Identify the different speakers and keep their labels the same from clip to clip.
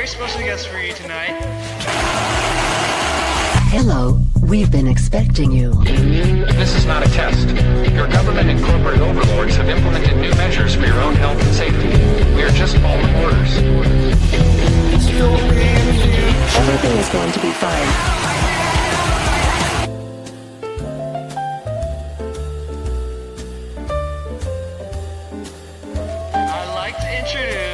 Speaker 1: very special guest for you tonight.
Speaker 2: Hello, we've been expecting you.
Speaker 3: This is not a test. Your government and corporate overlords have implemented new measures for your own health and safety. We are just following orders.
Speaker 2: Everything is going to be fine.
Speaker 1: I'd like to introduce...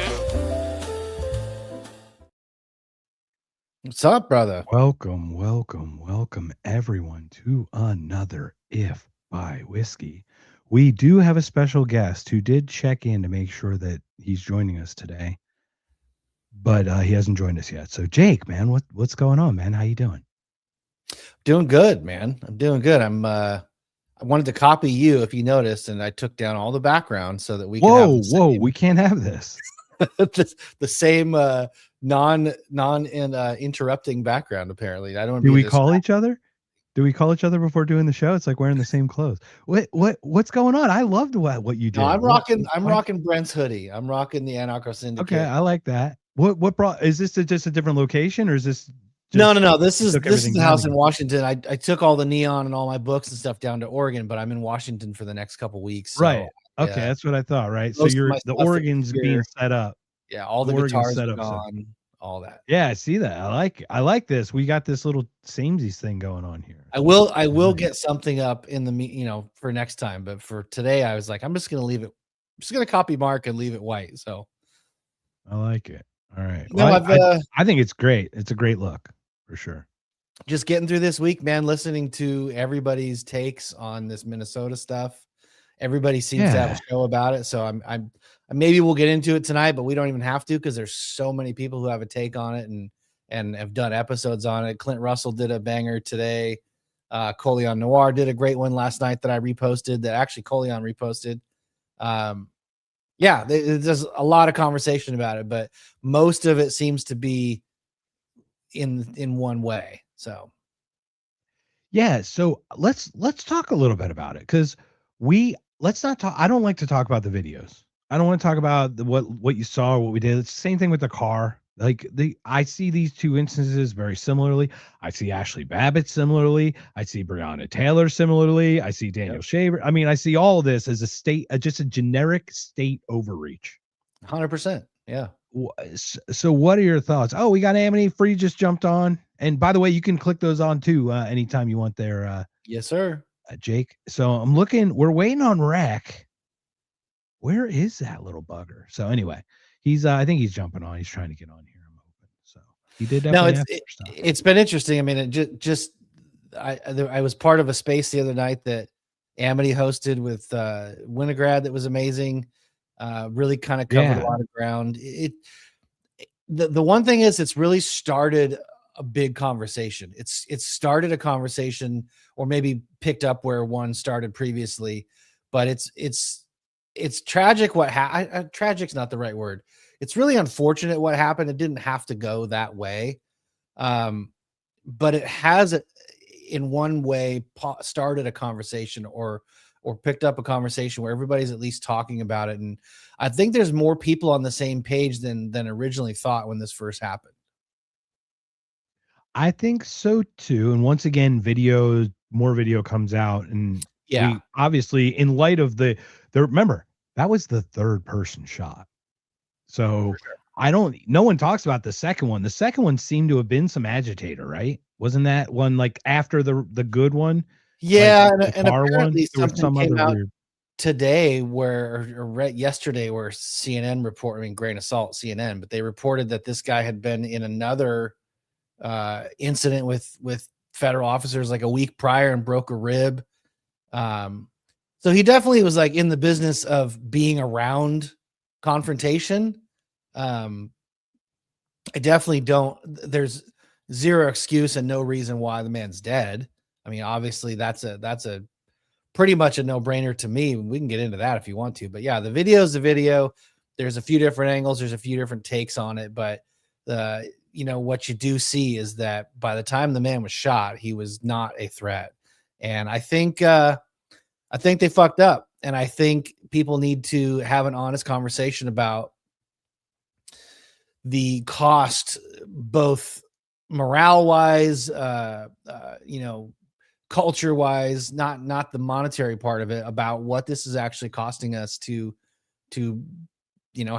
Speaker 4: What's up, brother?
Speaker 5: Welcome everyone to another If by Whiskey. We do have a special guest who did check in to make sure that he's joining us today, but he hasn't joined us yet. So Jake, man, what's going on, man? How you doing?
Speaker 4: Doing good, man. I'm doing good. I wanted to copy you, if you noticed, and I took down all the background so that we can have the same,
Speaker 5: we can't have this.
Speaker 4: the same interrupting background. Apparently, I don't.
Speaker 5: Do we call each other? Do we call each other before doing the show? It's like wearing the same clothes. What's going on? I loved what you did.
Speaker 4: No, I'm rocking Brent's hoodie. I'm rocking the Anarcho Syndicate.
Speaker 5: Okay, I like that. What brought? Is this just a different location, or is this?
Speaker 4: No. This is the house in Washington. I took all the neon and all my books and stuff down to Oregon, but I'm in Washington for the next couple weeks. So,
Speaker 5: right. Okay, that's what I thought. Right. So the Oregon's being set up.
Speaker 4: Yeah, all the guitars are gone. All that.
Speaker 5: Yeah, I see that. I like this. We got this little samesies thing going on here.
Speaker 4: I will get something up in the for next time, but for today I was like, I'm just gonna leave it. I'm just gonna copy Mark and leave it white. So
Speaker 5: I like it. All right.
Speaker 4: No,
Speaker 5: well, I think it's great. It's a great look for sure.
Speaker 4: Just getting through this week, man, listening to everybody's takes on this Minnesota stuff. Everybody seems to have a show about it. So I'm maybe we'll get into it tonight, but we don't even have to because there's so many people who have a take on it and have done episodes on it. Clint Russell did a banger today. Coleon Noir did a great one last night that I reposted, that actually Coleon reposted. There's a lot of conversation about it, but most of it seems to be in one way. So
Speaker 5: yeah, so let's talk a little bit about it, because let's not talk. I don't like to talk about the videos. I don't want to talk about what you saw, what we did. It's the same thing with the car. Like I see these two instances very similarly. I see Ashley Babbitt similarly. I see Breonna Taylor similarly. I see Daniel Shaver. I mean, I see all of this as just a generic state overreach.
Speaker 4: 100%. Yeah.
Speaker 5: So what are your thoughts? Oh, we got Amity Free just jumped on. And by the way, you can click those on too anytime you want there.
Speaker 4: Yes, sir.
Speaker 5: Jake. So I'm looking, we're waiting on Rack. Where is that little bugger? So anyway, I think he's jumping on. He's trying to get on here. I'm hoping. So he did that.
Speaker 4: No, it's been interesting. I mean, I was part of a space the other night that Amity hosted with Winograd that was amazing. Really kind of covered a lot of ground. The one thing is, it's really started a big conversation. It's started a conversation, or maybe picked up where one started previously, but it's tragic what tragic's not the right word. It's really unfortunate what happened. It didn't have to go that way. But it has in one way started a conversation or picked up a conversation where everybody's at least talking about it. And I think there's more people on the same page than originally thought when this first happened.
Speaker 5: I think so too. And once again, more video comes out, and obviously in light of remember, that was the third person shot. So no one talks about the second one. The second one seemed to have been some agitator, right? Wasn't that one like after the good one?
Speaker 4: Yeah.
Speaker 5: Like
Speaker 4: and apparently
Speaker 5: some
Speaker 4: came
Speaker 5: other
Speaker 4: out
Speaker 5: weird
Speaker 4: today yesterday where CNN reported, Grain of Salt CNN, but they reported that this guy had been in another incident with federal officers like a week prior and broke a rib. So he definitely was like in the business of being around confrontation. I definitely there's zero excuse and no reason why the man's dead. I mean, obviously that's a pretty much a no-brainer to me. We can get into that if you want to, but yeah, the video is the video. There's a few different angles. There's a few different takes on it, but what you do see is that by the time the man was shot, he was not a threat. And I think they fucked up. And I think people need to have an honest conversation about the cost, both morale wise, culture wise, not the monetary part of it, about what this is actually costing us to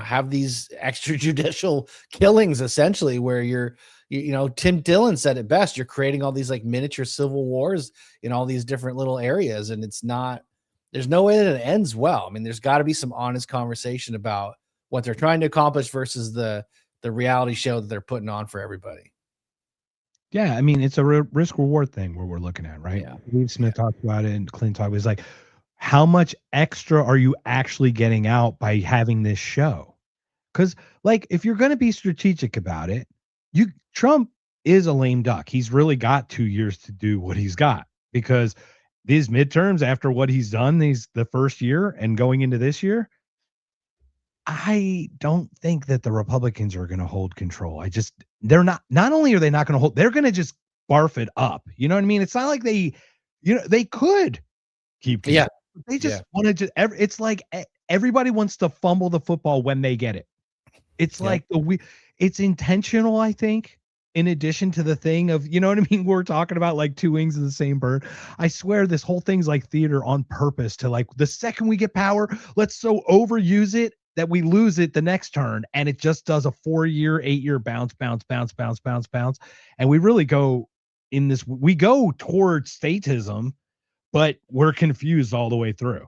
Speaker 4: have these extrajudicial killings, essentially, where Tim Dillon said it best. You're creating all these like miniature civil wars in all these different little areas. And there's no way that it ends well. I mean, there's got to be some honest conversation about what they're trying to accomplish versus the reality show that they're putting on for everybody.
Speaker 5: Yeah, I mean, it's a risk reward thing where we're looking at, right?
Speaker 4: Yeah.
Speaker 5: Steve Smith talked about it, and Clint talked. It was like, how much extra are you actually getting out by having this show? Because, like, if you're going to be strategic about it, Trump is a lame duck. He's really got 2 years to do what he's got, because these midterms, after what he's done the first year and going into this year, I don't think that the Republicans are going to hold control. They're not only are they not going to hold, they're going to just barf it up. You know what I mean? It's not like they could keep control.
Speaker 4: Yeah.
Speaker 5: They just want to it's like everybody wants to fumble the football when they get it. It's like it's intentional, I think, in addition to the thing of, you know what I mean? We're talking about like two wings of the same bird. I swear this whole thing's like theater on purpose to, like, the second we get power, let's so overuse it that we lose it the next turn. And it just does a 4-year, 8-year bounce. And we really we go towards statism, but we're confused all the way through.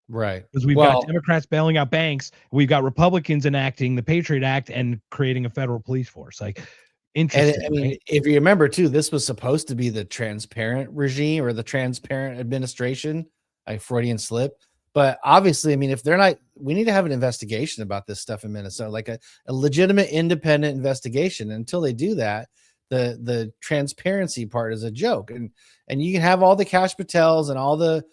Speaker 4: Right.
Speaker 5: Because we've got Democrats bailing out banks. We've got Republicans enacting the Patriot Act and creating a federal police force. Like, interesting.
Speaker 4: And I mean,
Speaker 5: right?
Speaker 4: if you remember too, this was supposed to be the transparent regime or the transparent administration, like Freudian slip. But obviously, I mean, if they're not, we need to have an investigation about this stuff in Minnesota, like a legitimate independent investigation. And until they do that, the transparency part is a joke. And you can have all the Cash Patels and all the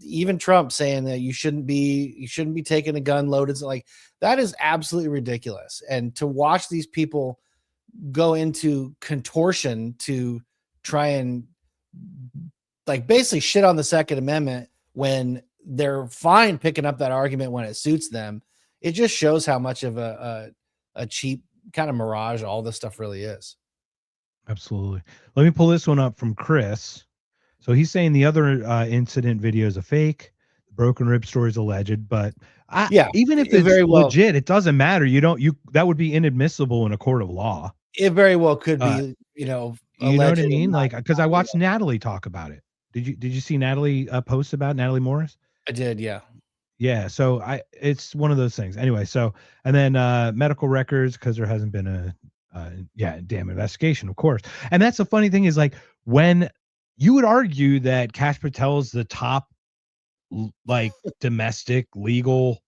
Speaker 4: even Trump saying that you shouldn't be taking a gun loaded. Like, that is absolutely ridiculous. And to watch these people go into contortion to try and like basically shit on the Second Amendment when they're fine picking up that argument when it suits them, it just shows how much of a cheap kind of mirage all this stuff really is.
Speaker 5: Absolutely. Let me pull this one up from Chris. So he's saying the other incident video is a fake. The broken rib story is alleged, but even if it's very legit, it doesn't matter. That would be inadmissible in a court of law.
Speaker 4: It very well could be,
Speaker 5: you know what I mean? Like, because I watched Natalie talk about it. Did you see Natalie post about Natalie Morris?
Speaker 4: I did, yeah.
Speaker 5: Yeah, so it's one of those things. Anyway, so and then medical records, because there hasn't been a damn investigation, of course. And that's the funny thing is, like, when you would argue that Cash Patel is the top like domestic legal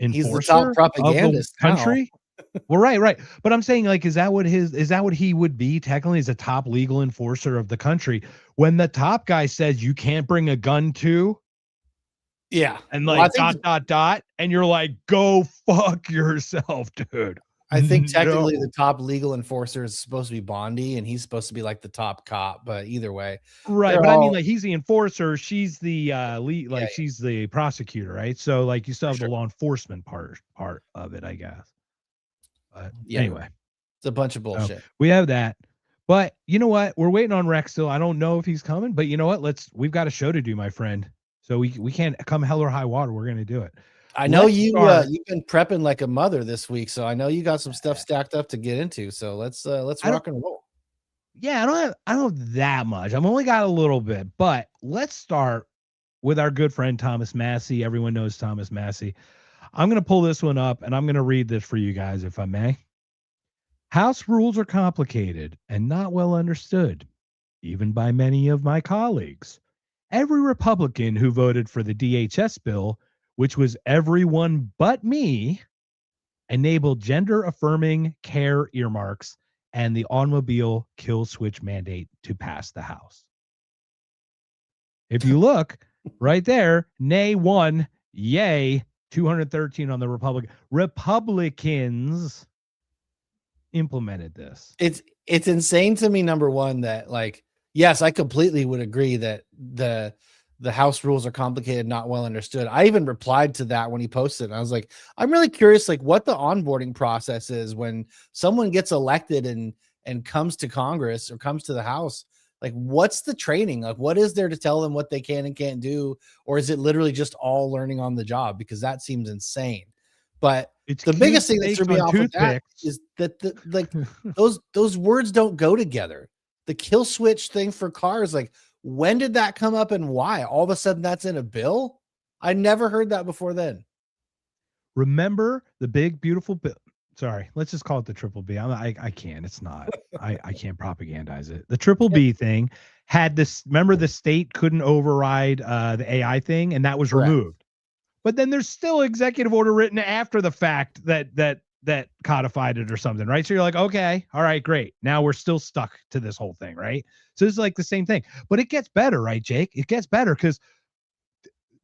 Speaker 5: enforcer,
Speaker 4: he's the top propagandist
Speaker 5: of the country. Well, right. But I'm saying, like, is that what he would be technically, as a top legal enforcer of the country, when the top guy says you can't bring a gun to?
Speaker 4: Yeah.
Speaker 5: And like dot, and you're like, go fuck yourself, dude.
Speaker 4: I think technically the top legal enforcer is supposed to be Bondi, and he's supposed to be like the top cop, but either way.
Speaker 5: Right. But I mean, like, he's the enforcer, she's the lead, like, she's the prosecutor, right? So, like, you still have the law enforcement part of it, I guess. But anyway,
Speaker 4: it's a bunch of bullshit.
Speaker 5: We have that. But you know what? We're waiting on Rex still. I don't know if he's coming, but you know what? We've got a show to do, my friend. So we can't come hell or high water. We're gonna do it.
Speaker 4: I know you've been prepping like a mother this week, so I know you got some stuff stacked up to get into. So let's rock and roll.
Speaker 5: Yeah, I don't have that much. I've only got a little bit, but let's start with our good friend Thomas Massey. Everyone knows Thomas Massey. I'm going to pull this one up, and I'm going to read this for you guys, if I may. House rules are complicated and not well understood, even by many of my colleagues. Every Republican who voted for the DHS bill, which was everyone but me, enabled gender-affirming care earmarks and the automobile kill switch mandate to pass the House. If you look right there, nay 1, yay 213 on the Republicans implemented this.
Speaker 4: It's insane to me, number one, that, like, yes, I completely would agree that the the house rules are complicated, not well understood. I even replied to that when he posted, and I was like, I'm really curious, like what the onboarding process is when someone gets elected and comes to Congress or comes to the House. Like, what's the training? Like, what is there to tell them what they can and can't do? Or is it literally just all learning on the job? Because that seems insane. But
Speaker 5: It's
Speaker 4: the
Speaker 5: cube
Speaker 4: biggest thing that
Speaker 5: steaks
Speaker 4: threw me
Speaker 5: on
Speaker 4: off with that
Speaker 5: toothpicks.
Speaker 4: is that like those words don't go together. The kill switch thing for cars, like when did that come up and why? All of a sudden that's in a bill? I never heard that before then.
Speaker 5: Remember the big beautiful bill? Sorry, let's just call it the triple B. I can't. It's not. I can't propagandize it. The triple B thing had this. Remember, the state couldn't override the AI thing, and that was
Speaker 4: Correct.
Speaker 5: removed. But then there's still executive order written after the fact that codified it or something, right? So you're like, okay, all right, great. Now we're still stuck to this whole thing, right? So it's like the same thing, but it gets better, right, Jake? It gets better because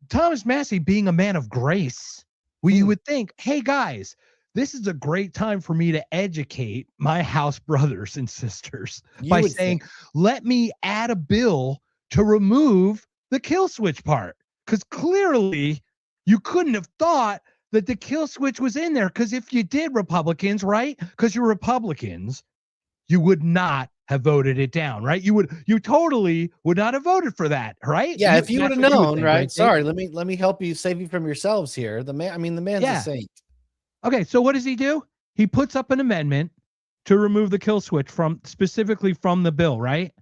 Speaker 5: Thomas Massey, being a man of grace, you would think, hey guys, this is a great time for me to educate my house brothers and sisters by saying, let me add a bill to remove the kill switch part. Because clearly you couldn't have thought that the kill switch was in there. Because if you did, Republicans, right? Because you're Republicans, you would not have voted it down, right? You totally would not have voted for that, right?
Speaker 4: Yeah, if you would have known,
Speaker 5: think,
Speaker 4: right? Sorry, let me help you, save you from yourselves here. The man's a saint.
Speaker 5: Okay, so what does he do? He puts up an amendment to remove the kill switch specifically from the bill, right?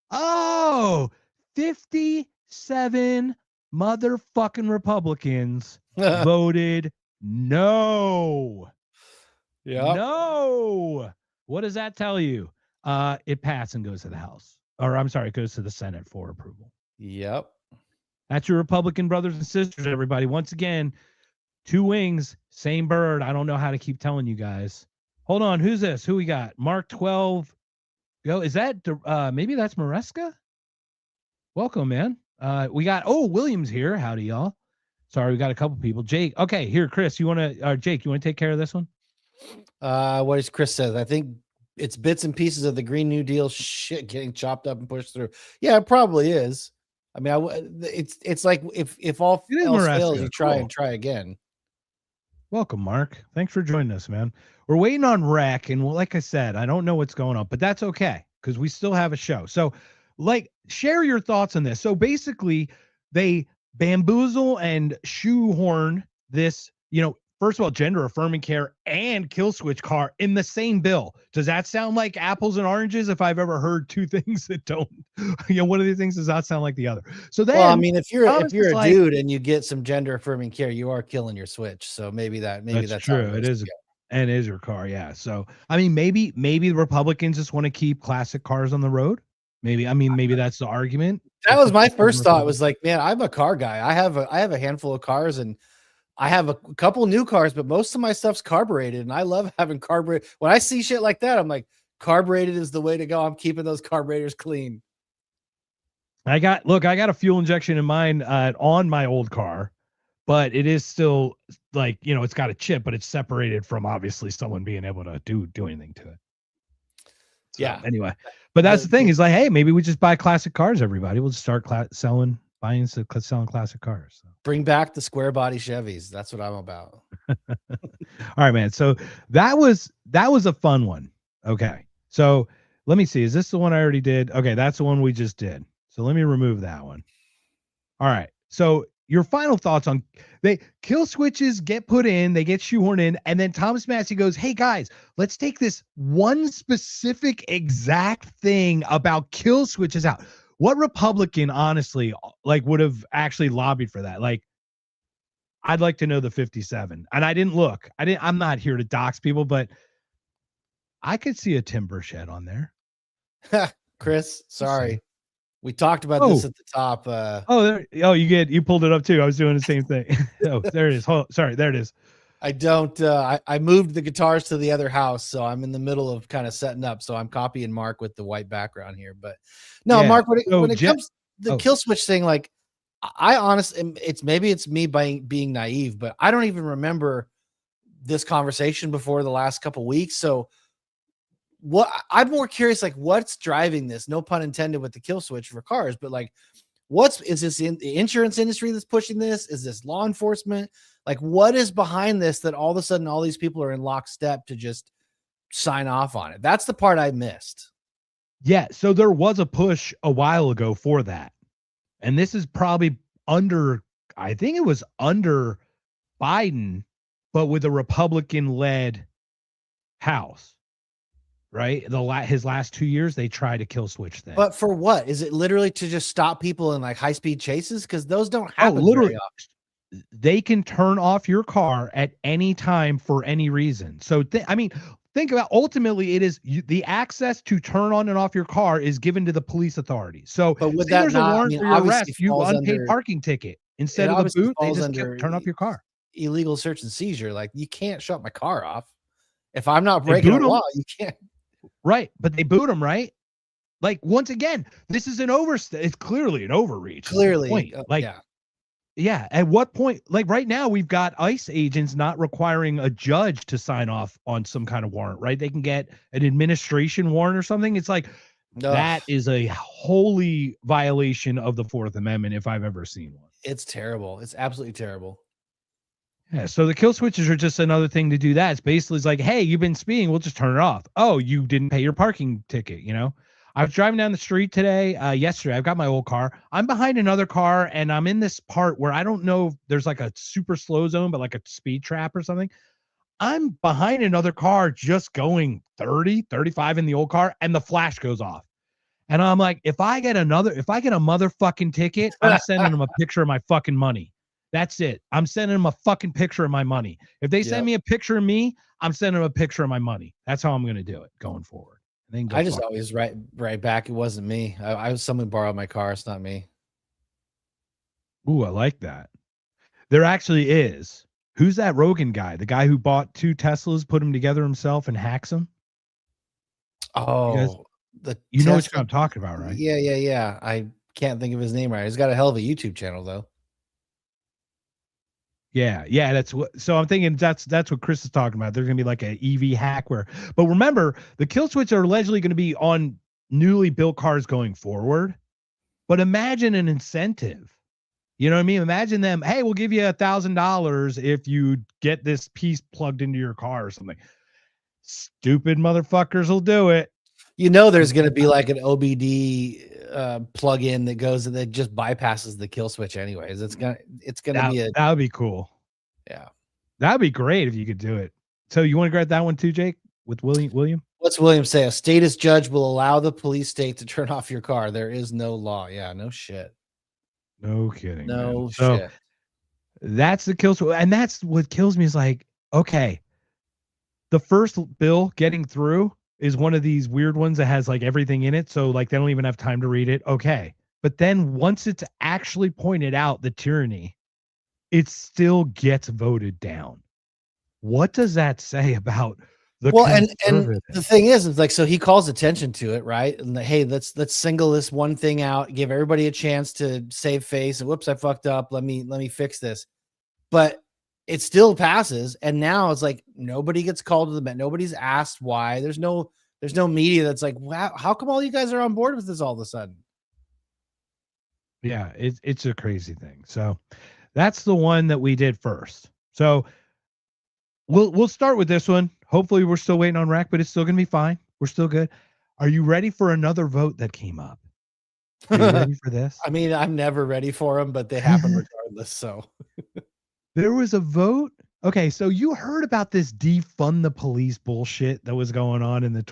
Speaker 5: Oh, 57 motherfucking Republicans voted no.
Speaker 4: Yeah.
Speaker 5: No. What does that tell you? It passed and goes to the House. Or I'm sorry, it goes to the Senate for approval.
Speaker 4: Yep.
Speaker 5: That's your Republican brothers and sisters, everybody. Once again, two wings, same bird. I don't know how to keep telling you guys. Hold on. Who's this? Who we got? Mark 12. Yo, is that maybe that's Maresca? Welcome, man. We got Williams here. Howdy, y'all. Sorry, we got a couple people. Jake. Okay, here, Chris. Jake, you want to take care of this one?
Speaker 4: What does Chris says? I think it's bits and pieces of the Green New Deal shit getting chopped up and pushed through. Yeah, it probably is. I mean, it's like if all else fails, you try and try again.
Speaker 5: Welcome, Mark. Thanks for joining us, man. We're waiting on Rec, and like I said, I don't know what's going on, but that's okay because we still have a show. So, share your thoughts on this. So basically, they bamboozle and shoehorn this, first of all, gender affirming care and kill switch car in the same bill. Does that sound like apples and oranges? If I've ever heard two things that don't, one of these things does not sound like the other. So then,
Speaker 4: well, I mean, if you're a dude and you get some gender affirming care, you are killing your switch. So maybe that's
Speaker 5: true. It is, and it is your car. Yeah. So I mean, maybe the Republicans just want to keep classic cars on the road. Maybe that's the argument.
Speaker 4: That was my first thought. Was like, man, I'm a car guy. I have a handful of cars and I have a couple new cars, but most of my stuff's carbureted, and I love having carbureted. When I see shit like that, I'm like, carbureted is the way to go. I'm keeping those carburetors clean.
Speaker 5: I got a fuel injection in mine on my old car, but it is still like, it's got a chip, but it's separated from obviously someone being able to do anything to it. So,
Speaker 4: yeah.
Speaker 5: Anyway, but that's the thing is like, hey, maybe we just buy classic cars. Everybody, we'll just start selling classic cars. So.
Speaker 4: Bring back the square body Chevys. That's what I'm about.
Speaker 5: All right, man. So that was a fun one. Okay. So let me see. Is this the one I already did? Okay. That's the one we just did. So let me remove that one. All right. So your final thoughts on kill switches get put in, they get shoehorned in, and then Thomas Massey goes, hey guys, let's take this one specific exact thing about kill switches out. What Republican, honestly, would have actually lobbied for that? I'd like to know the 57. And I didn't look. I'm not here to dox people, but I could see a timber shed on there.
Speaker 4: Chris, sorry. We talked about this at the top.
Speaker 5: You pulled it up too. I was doing the same thing. There it is. Sorry, there it is.
Speaker 4: I don't. I moved the guitars to the other house, so I'm in the middle of kind of setting up. So I'm copying Mark with the white background here. But no, yeah. Mark, when it comes to the kill switch thing, I honestly, it's me being naive, but I don't even remember this conversation before the last couple weeks. So I'm more curious, what's driving this? No pun intended with the kill switch for cars, but Is this in the insurance industry that's pushing this? Is this law enforcement? Like, what is behind this that all of a sudden all these people are in lockstep to just sign off on it? That's the part I missed.
Speaker 5: Yeah. So there was a push a while ago for that. And this is probably I think it was under Biden, but with a Republican-led House, right? His last 2 years, they tried to kill switch thing.
Speaker 4: But for what? Is it literally to just stop people in like high-speed chases? Because those don't happen
Speaker 5: literally,
Speaker 4: very often.
Speaker 5: they can turn off your car at any time for any reason. So, think about, ultimately, it is the access to turn on and off your car is given to the police authorities. So,
Speaker 4: but would
Speaker 5: say
Speaker 4: that
Speaker 5: there's
Speaker 4: not,
Speaker 5: a warrant for your arrest, you unpaid parking ticket. Instead of the boot, they just turn off your car.
Speaker 4: Illegal search and seizure. Like, you can't shut my car off. If I'm not breaking a law, you can't.
Speaker 5: Right. But they boot them, right? Like, once again, this is it's clearly an overreach.
Speaker 4: Clearly.
Speaker 5: Yeah. At what point? Like right now, we've got ICE agents not requiring a judge to sign off on some kind of warrant, right? They can get an administration warrant or something. It's like, that is a wholly violation of the Fourth Amendment if I've ever seen one.
Speaker 4: It's terrible. It's absolutely terrible.
Speaker 5: Yeah, so the kill switches are just another thing to do that. It's basically like, hey, you've been speeding, we'll just turn it off. Oh, you didn't pay your parking ticket, you know? I was driving down the street yesterday. I've got my old car. I'm behind another car, and I'm in this part where I don't know if there's like a super slow zone, but like a speed trap or something. I'm behind another car just going 30, 35 in the old car, and the flash goes off. And I'm like, if I get a motherfucking ticket, I'm sending them a picture of my fucking money. That's it. I'm sending them a fucking picture of my money. If they send me a picture of me, I'm sending them a picture of my money. That's how I'm going to do it going forward.
Speaker 4: I just always write back. It wasn't me. I was someone borrowed my car. It's not me.
Speaker 5: Ooh, I like that. There actually is. Who's that Rogan guy? The guy who bought 2 Teslas, put them together himself, and hacks them?
Speaker 4: Oh,
Speaker 5: you know what I'm talking about, right?
Speaker 4: Yeah. I can't think of his name right. He's got a hell of a YouTube channel, though.
Speaker 5: Yeah, so I'm thinking that's what Chris is talking about. There's gonna be like an EV hack but remember, the kill switch are allegedly gonna be on newly built cars going forward. But imagine an incentive. You know what I mean? Imagine them, hey, we'll give you $1,000 if you get this piece plugged into your car or something. Stupid motherfuckers will do it.
Speaker 4: You know, there's gonna be like an OBD plug-in that goes and that just bypasses the kill switch anyways. It's gonna be
Speaker 5: that would be cool.
Speaker 4: Yeah,
Speaker 5: that'd be great if you could do it. So you want to grab that one too, Jake, with William?
Speaker 4: What's William say? A status judge will allow the police state to turn off your car. There is no law. Yeah, no shit.
Speaker 5: No kidding.
Speaker 4: No shit.
Speaker 5: So that's the kill switch, and that's what kills me is like, okay, the first bill getting through is one of these weird ones that has like everything in it. So like they don't even have time to read it. Okay. But then once it's actually pointed out the tyranny, it still gets voted down. What does that say about the
Speaker 4: and the thing is, it's like, so he calls attention to it, right? And hey, let's single this one thing out, give everybody a chance to save face. And whoops, I fucked up. Let me fix this. But it still passes, and now it's like nobody gets called to the bench. Nobody's asked why. There's no media that's like, wow, how come all you guys are on board with this all of a sudden?
Speaker 5: Yeah, it's a crazy thing. So that's the one that we did first. So we'll start with this one. Hopefully we're still waiting on rack, but it's still gonna be fine. We're still good. Are you ready for another vote that came up? Are you ready for this?
Speaker 4: I mean, I'm never ready for them, but they happen regardless. So
Speaker 5: there was a vote. Okay, so you heard about this defund the police bullshit that was going on in the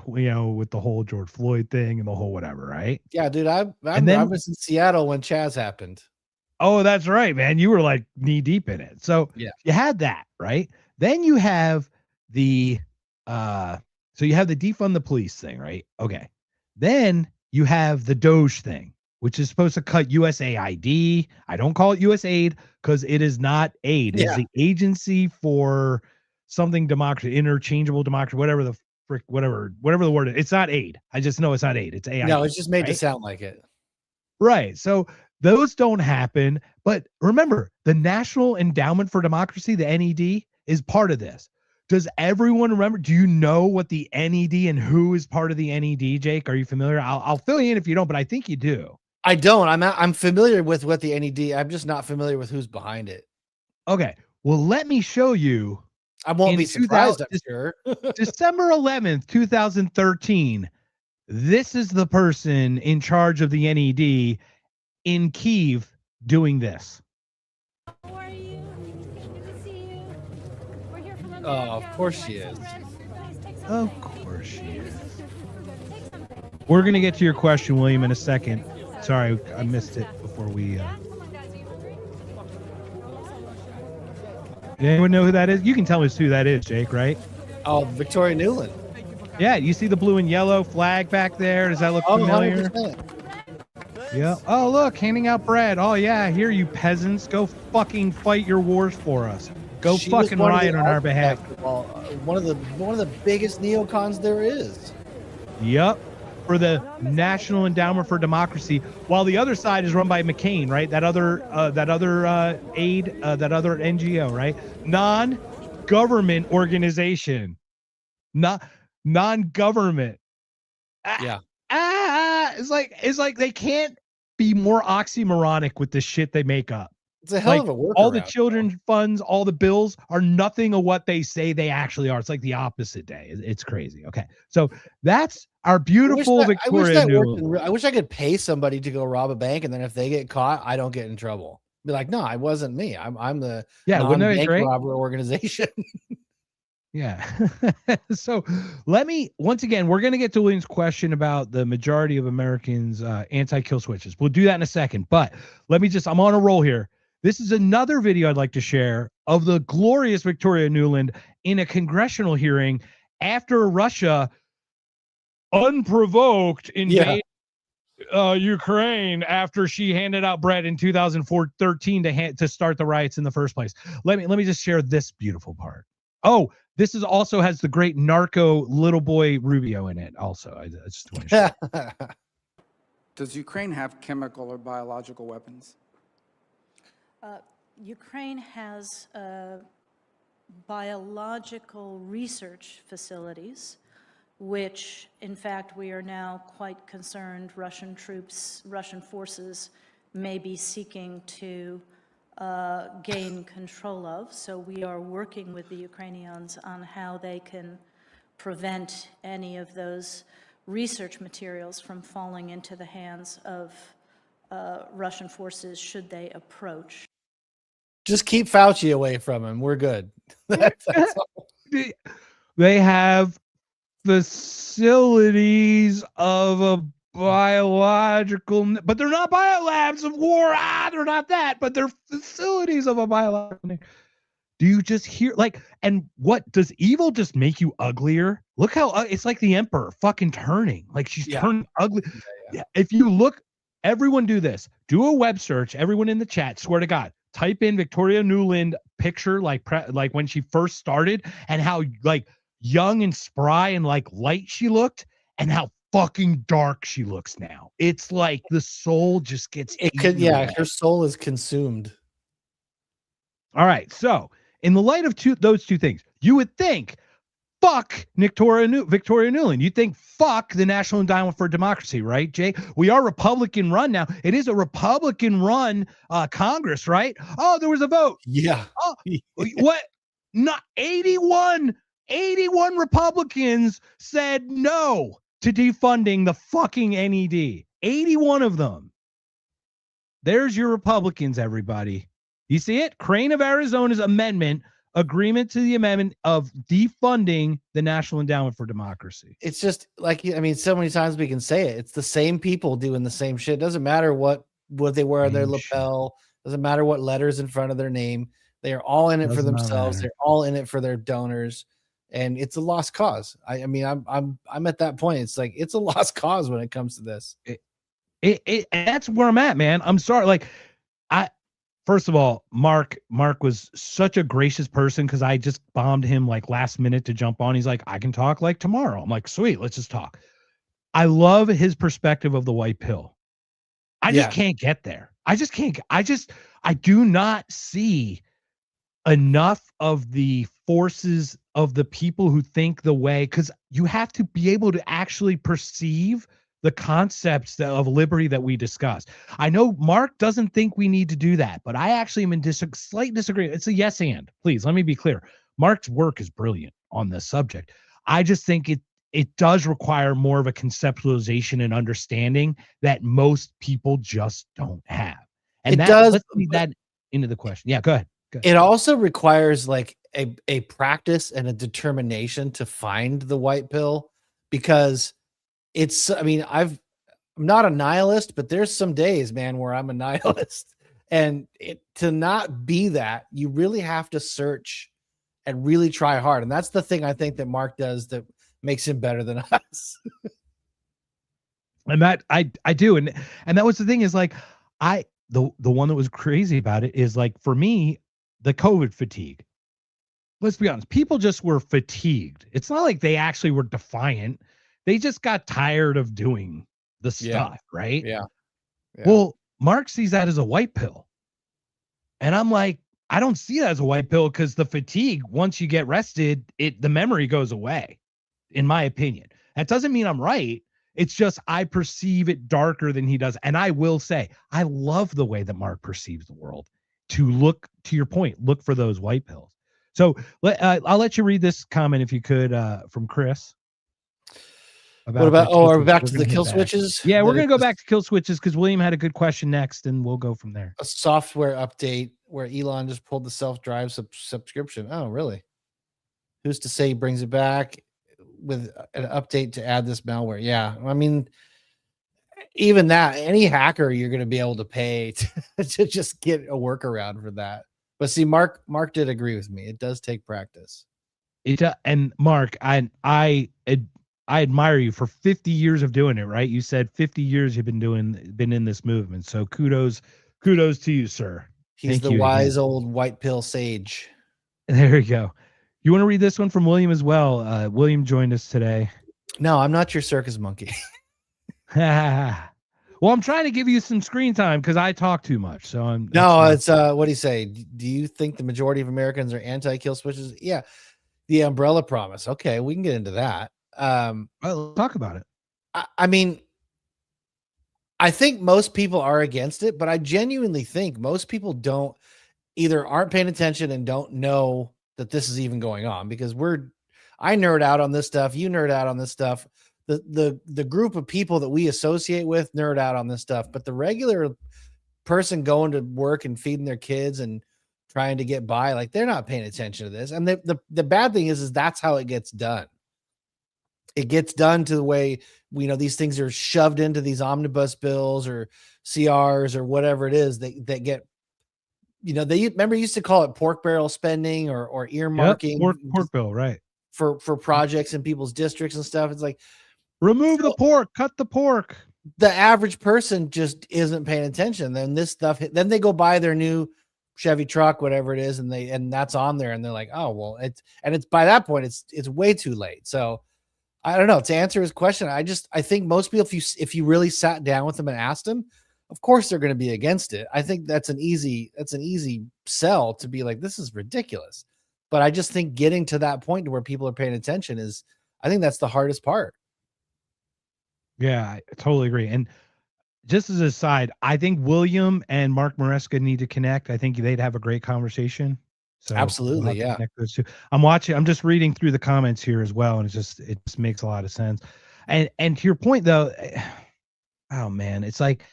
Speaker 5: with the whole George Floyd thing and the whole whatever, right?
Speaker 4: Yeah, dude, I was in Seattle when Chaz happened.
Speaker 5: Oh, that's right, man. You were like knee deep in it. So
Speaker 4: yeah,
Speaker 5: you had that, right? Then you have the defund the police thing, right? Okay. Then you have the Doge thing, which is supposed to cut USAID. I don't call it USAID because it is not aid.
Speaker 4: Yeah.
Speaker 5: It's the Agency for something democracy, interchangeable democracy, whatever the frick, whatever the word is. It's not aid. I just know it's not aid. It's AID.
Speaker 4: No, it's just made to sound like it.
Speaker 5: Right. So those don't happen. But remember, the National Endowment for Democracy, the NED, is part of this. Does everyone remember? Do you know what the NED and who is part of the NED, Jake? Are you familiar? I'll fill you in if you don't, but I think you do.
Speaker 4: I don't. I'm familiar with what the NED. I'm just not familiar with who's behind it.
Speaker 5: Okay. Well, let me show you.
Speaker 4: I won't
Speaker 5: In
Speaker 4: be surprised, I'm sure.
Speaker 5: December 11th, 2013. This is the person in charge of the NED in Kiev doing this.
Speaker 6: How are you? Good to see you. We're here from America.
Speaker 4: Oh, of course she is.
Speaker 5: Of course she is. We're going to get to your question, William, in a second. Sorry, I missed it before we... Did anyone know who that is? You can tell us who that is, Jake, right?
Speaker 4: Oh, Victoria Newland.
Speaker 5: Yeah, you see the blue and yellow flag back there? Does that look familiar?
Speaker 4: 100%.
Speaker 5: Yeah. Oh, look, handing out bread. Oh, yeah, here, you peasants. Go fucking fight your wars for us. Go
Speaker 4: She was
Speaker 5: fucking
Speaker 4: one of the
Speaker 5: riot on our behalf.
Speaker 4: One of the biggest neocons there is.
Speaker 5: Yep. For the National Endowment for Democracy, while the other side is run by McCain, right? That other aid, that other NGO, right? Non-government organization, not non-government.
Speaker 4: Yeah.
Speaker 5: It's like they can't be more oxymoronic with the shit they make up.
Speaker 4: It's a hell
Speaker 5: Like,
Speaker 4: of a workaround.
Speaker 5: all the children's funds, all the bills are nothing of what they say they actually are. It's like the opposite day. It's crazy. Okay. So that's our beautiful Victoria Newland.
Speaker 4: I wish I could pay somebody to go rob a bank, and then if they get caught, I don't get in trouble. Be like, no, it wasn't me. I'm the
Speaker 5: wouldn't that be
Speaker 4: bank
Speaker 5: great?
Speaker 4: robber organization.
Speaker 5: Yeah. So once again, we're going to get to William's question about the majority of Americans anti-kill switches. We'll do that in a second, but I'm on a roll here. This is another video I'd like to share of the glorious Victoria Newland in a congressional hearing after Russia unprovoked invaded Ukraine after she handed out bread in 2013 to start the riots in the first place. Let me just share this beautiful part. Oh, this is also has the great narco little boy Rubio in it. Also, I just want to share.
Speaker 7: Does Ukraine have chemical or biological weapons?
Speaker 6: Ukraine has biological research facilities, which, in fact, we are now quite concerned Russian forces may be seeking to gain control of. So we are working with the Ukrainians on how they can prevent any of those research materials from falling into the hands of Russian forces should they approach.
Speaker 4: Just keep Fauci away from him. We're good. That's all.
Speaker 5: They have facilities of a biological, but they're not biolabs of war. They're not that, but they're facilities of a biological. Do you just hear and what does evil just make you uglier? Look how it's like the emperor fucking turning, like she's turning ugly. Yeah. If you look, everyone do this, do a web search, everyone in the chat, swear to God, type in Victoria Newland picture, like when she first started and how like young and spry and like light she looked and how fucking dark she looks now. It's like the soul just gets
Speaker 4: her soul is consumed.
Speaker 5: All right, so in the light of those two things, you would think fuck Victoria Newland. You think fuck the National Endowment for Democracy, right, Jay? We are Republican run now. It is a Republican run Congress, right? Oh, there was a vote.
Speaker 4: Yeah.
Speaker 5: Oh, what? Not 81 Republicans said no to defunding the fucking NED. 81 of them. There's your Republicans, everybody. You see it? Crane of Arizona's agreement to the amendment of defunding the National Endowment for Democracy.
Speaker 4: It's just like, I mean, so many times we can say it. It's the same people doing the same shit. Doesn't matter what they wear on their lapel. Doesn't matter what letters in front of their name. They are all in it for themselves. They're all in it for their donors. And it's a lost cause. I mean, I'm at that point. It's like, it's a lost cause when it comes to this.
Speaker 5: That's where I'm at, man. I'm sorry. First of all, Mark was such a gracious person because I just bombed him like last minute to jump on. He's like, I can talk like tomorrow. I'm like, sweet, let's just talk. I love his perspective of the white pill. I just can't get there. I do not see enough of the forces of the people who think the way, because you have to be able to actually perceive the concepts of liberty that we discuss. I know Mark doesn't think we need to do that, but I actually am in slight disagreement. It's a yes and. Please let me be clear. Mark's work is brilliant on this subject. I just think it does require more of a conceptualization and understanding that most people just don't have. And
Speaker 4: It does,
Speaker 5: let's lead that into the question. Yeah, go ahead.
Speaker 4: it also requires like a practice and a determination to find the white pill, because I mean, I'm not a nihilist, but there's some days, man, where I'm a nihilist. And to not be that, you really have to search and really try hard. And that's the thing I think that Mark does that makes him better than us.
Speaker 5: And that I do. And that was the thing is like, the one that was crazy about it is like, for me, the COVID fatigue. Let's be honest. People just were fatigued. It's not like they actually were defiant. They just got tired of doing the stuff, right?
Speaker 4: Yeah.
Speaker 5: Well, Mark sees that as a white pill. And I'm like, I don't see it as a white pill, because the fatigue, once you get rested, the memory goes away, in my opinion. That doesn't mean I'm right. It's just I perceive it darker than he does. And I will say, I love the way that Mark perceives the world. To look, to your point, look for those white pills. So I'll let you read this comment if you could, from Chris.
Speaker 4: What about, are we back to the kill switches?
Speaker 5: Yeah, we're going to go back to kill switches because William had a good question next, and we'll go from there.
Speaker 4: A software update where Elon just pulled the self-drive subscription. Oh, really? Who's to say he brings it back with an update to add this malware? Yeah, I mean, even that, any hacker, you're going to be able to pay to just get a workaround for that. But see, Mark did agree with me. It does take practice.
Speaker 5: And Mark, I admire you for 50 years of doing it, right? You said 50 years you've been in this movement. So kudos to you, sir.
Speaker 4: He's the wise old white pill sage.
Speaker 5: There you go. You want to read this one from William as well? William joined us today.
Speaker 4: No, I'm not your circus monkey.
Speaker 5: Well, I'm trying to give you some screen time because I talk too much. So
Speaker 4: it's what do you say? Do you think the majority of Americans are anti-kill switches? Yeah. The umbrella promise. Okay, we can get into that.
Speaker 5: Well, talk about it.
Speaker 4: I mean, I think most people are against it, but I genuinely think most people aren't paying attention and don't know that this is even going on, because I nerd out on this stuff. You nerd out on this stuff. The group of people that we associate with nerd out on this stuff, but the regular person going to work and feeding their kids and trying to get by, like, they're not paying attention to this. And the bad thing is that's how it gets done. It gets done to the way these things are shoved into these omnibus bills or CRs or whatever it is that get, they used to call it pork barrel spending or earmarking.
Speaker 5: Yep, pork bill, right?
Speaker 4: For projects in people's districts and stuff. It's like,
Speaker 5: remove the pork, cut the pork.
Speaker 4: The average person just isn't paying attention. Then this stuff, then they go buy their new Chevy truck, whatever it is, and that's on there, and they're like, oh well, it's by that point it's way too late. So I don't know. To answer his question, I think most people, if you really sat down with them and asked them, of course they're going to be against it. I think that's an easy sell to be like, this is ridiculous. But I just think getting to that point to where people are paying attention I think that's the hardest part.
Speaker 5: Yeah, I totally agree. And just as a side, I think William and Mark Maresca need to connect. I think they'd have a great conversation. So
Speaker 4: absolutely, yeah.
Speaker 5: Those two. I'm just reading through the comments here as well, and it just makes a lot of sense. And to your point though, oh man, it's like,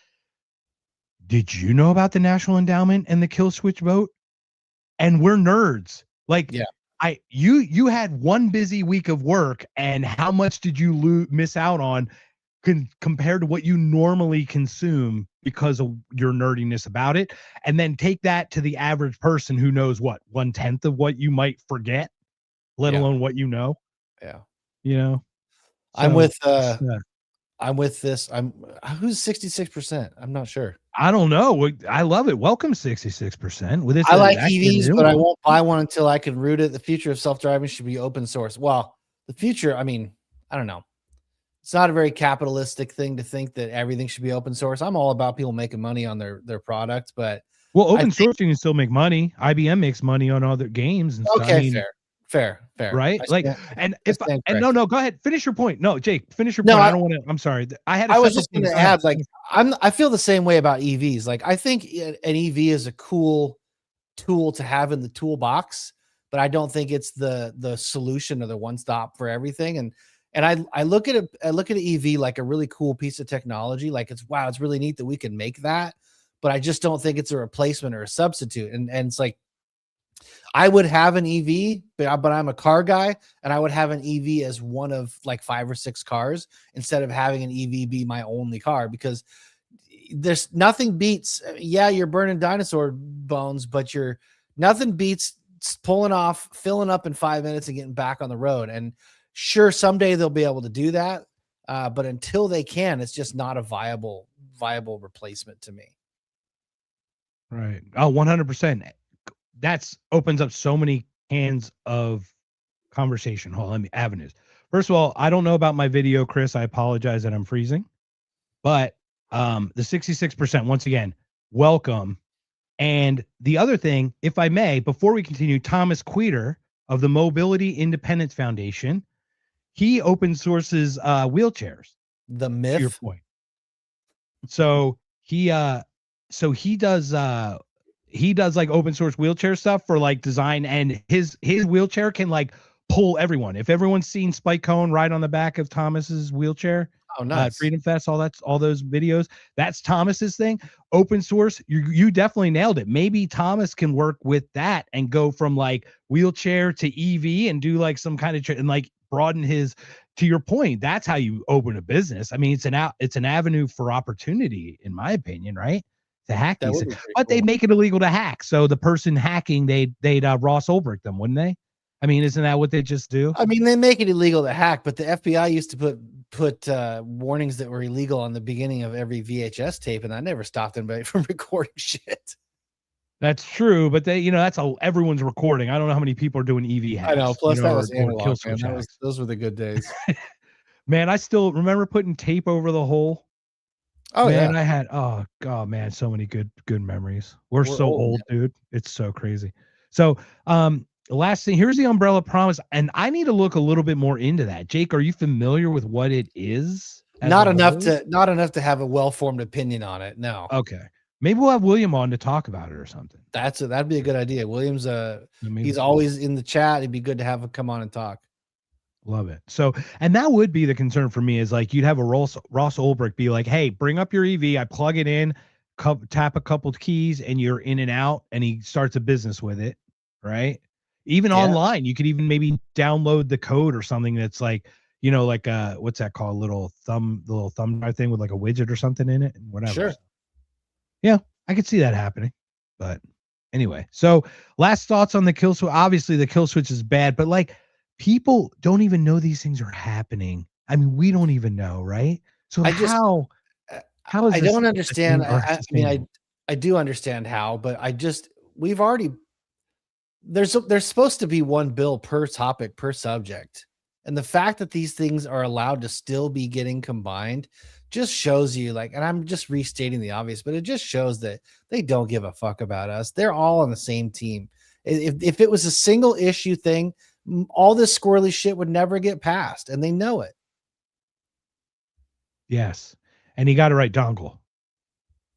Speaker 5: did you know about the National Endowment and the kill switch vote? And we're nerds. Like, yeah. You had one busy week of work, and how much did you miss out on compared to what you normally consume because of your nerdiness about it? And then take that to the average person who knows what 1/10 of what you might forget, let alone what you know.
Speaker 4: Yeah.
Speaker 5: So,
Speaker 4: I'm with this. Who's 66%? I'm not sure.
Speaker 5: I don't know. I love it. Welcome 66%. With this,
Speaker 4: I like EVs, but I won't buy one until I can root it. The future of self-driving should be open source. Well, the future, I mean, I don't know. It's not a very capitalistic thing to think that everything should be open source. I'm all about people making money on their products, but
Speaker 5: open source, you can still make money. IBM makes money on other games and stuff.
Speaker 4: Okay, fair. Fair.
Speaker 5: right?
Speaker 4: I
Speaker 5: Like,
Speaker 4: stand,
Speaker 5: and
Speaker 4: I
Speaker 5: if
Speaker 4: stand
Speaker 5: and no,
Speaker 4: corrected.
Speaker 5: go ahead, finish your point. No, Jake, finish your
Speaker 4: No,
Speaker 5: point. I don't want to. I'm sorry. I had a
Speaker 4: I was
Speaker 5: separate
Speaker 4: just going
Speaker 5: point.
Speaker 4: to
Speaker 5: Go ahead.
Speaker 4: add, like, I feel the same way about EVs. Like, I think an EV is a cool tool to have in the toolbox, but I don't think it's the solution or the one stop for everything. And I look at I look at an EV like a really cool piece of technology. Like, it's wow, it's really neat that we can make that, but I just don't think it's a replacement or a substitute. And it's like, I would have an EV, but I'm a car guy, and I would have an EV as one of like 5 or 6 cars instead of having an EV be my only car, because there's nothing beats, yeah, you're burning dinosaur bones, but nothing beats pulling off, filling up in 5 minutes and getting back on the road. And sure, someday they'll be able to do that. But until they can, it's just not a viable replacement to me.
Speaker 5: Right. Oh, 100%. That's opens up so many cans of conversation. Hold on, let me avenues. First of all, I don't know about my video, Chris. I apologize that I'm freezing. But the 66%, once again, welcome. And the other thing, if I may, before we continue, Thomas Queter of the Mobility Independence Foundation, he open sources wheelchairs.
Speaker 4: The
Speaker 5: To your
Speaker 4: myth.
Speaker 5: point. So he does like open source wheelchair stuff for like design, and his wheelchair can like pull everyone. If everyone's seen Spike Cohen ride on the back of Thomas's wheelchair,
Speaker 4: Oh, nice.
Speaker 5: Freedom Fest, all those videos, that's Thomas's thing. Open source, you definitely nailed it. Maybe Thomas can work with that and go from like wheelchair to EV and do like some kind of and like broaden his. To your point, that's how you open a business. I mean, it's an avenue for opportunity, in my opinion, right? To hack
Speaker 4: That
Speaker 5: these
Speaker 4: would
Speaker 5: things.
Speaker 4: be pretty
Speaker 5: But they
Speaker 4: cool.
Speaker 5: make it illegal to hack. So the person hacking, they'd Ross Ulbricht them, wouldn't they? I mean, isn't that what they just do?
Speaker 4: I mean, they make it illegal to hack, but the FBI used to put warnings that were illegal on the beginning of every VHS tape, and that never stopped anybody from recording shit.
Speaker 5: That's true, but they, that's everyone's recording. I don't know how many people are doing EV hacks.
Speaker 4: I know. Plus, that was
Speaker 5: or
Speaker 4: analog,
Speaker 5: kill
Speaker 4: man.
Speaker 5: switch hacks.
Speaker 4: Those were the good days.
Speaker 5: Man, I still remember putting tape over the hole.
Speaker 4: Oh,
Speaker 5: man,
Speaker 4: yeah.
Speaker 5: I had god, man, so many good memories. We're so old, dude. It's so crazy. So, last thing, here's the umbrella promise, and I need to look a little bit more into that. Jake, are you familiar with what it is?
Speaker 4: Not enough to have a well-formed opinion on it. No.
Speaker 5: Okay. Maybe we'll have William on to talk about it or something.
Speaker 4: That'd be a good idea. William's he's always in the chat. It'd be good to have him come on and talk.
Speaker 5: Love it. So, and that would be the concern for me, is like you'd have a Ross Ulbricht be like, hey, bring up your EV. I plug it in, tap a couple of keys, and you're in and out. And he starts a business with it, right? Even online, you could even maybe download the code or something that's like, like what's that called? Little thumb drive thing with like a widget or something in it, and whatever.
Speaker 4: Sure.
Speaker 5: Yeah, I could see that happening. But anyway, so last thoughts on the kill switch. Obviously, the kill switch is bad, but like, people don't even know these things are happening. I mean, we don't even know, right? So how is
Speaker 4: I
Speaker 5: this
Speaker 4: don't understand. I mean,
Speaker 5: sustainable?
Speaker 4: I do understand how, but we've already, there's supposed to be one bill per topic per subject. And the fact that these things are allowed to still be getting combined just shows you, like, and I'm just restating the obvious, but it just shows that they don't give a fuck about us. They're all on the same team. If it was a single issue thing, all this squirrely shit would never get passed, and they know it.
Speaker 5: Yes. And you got to write dongle.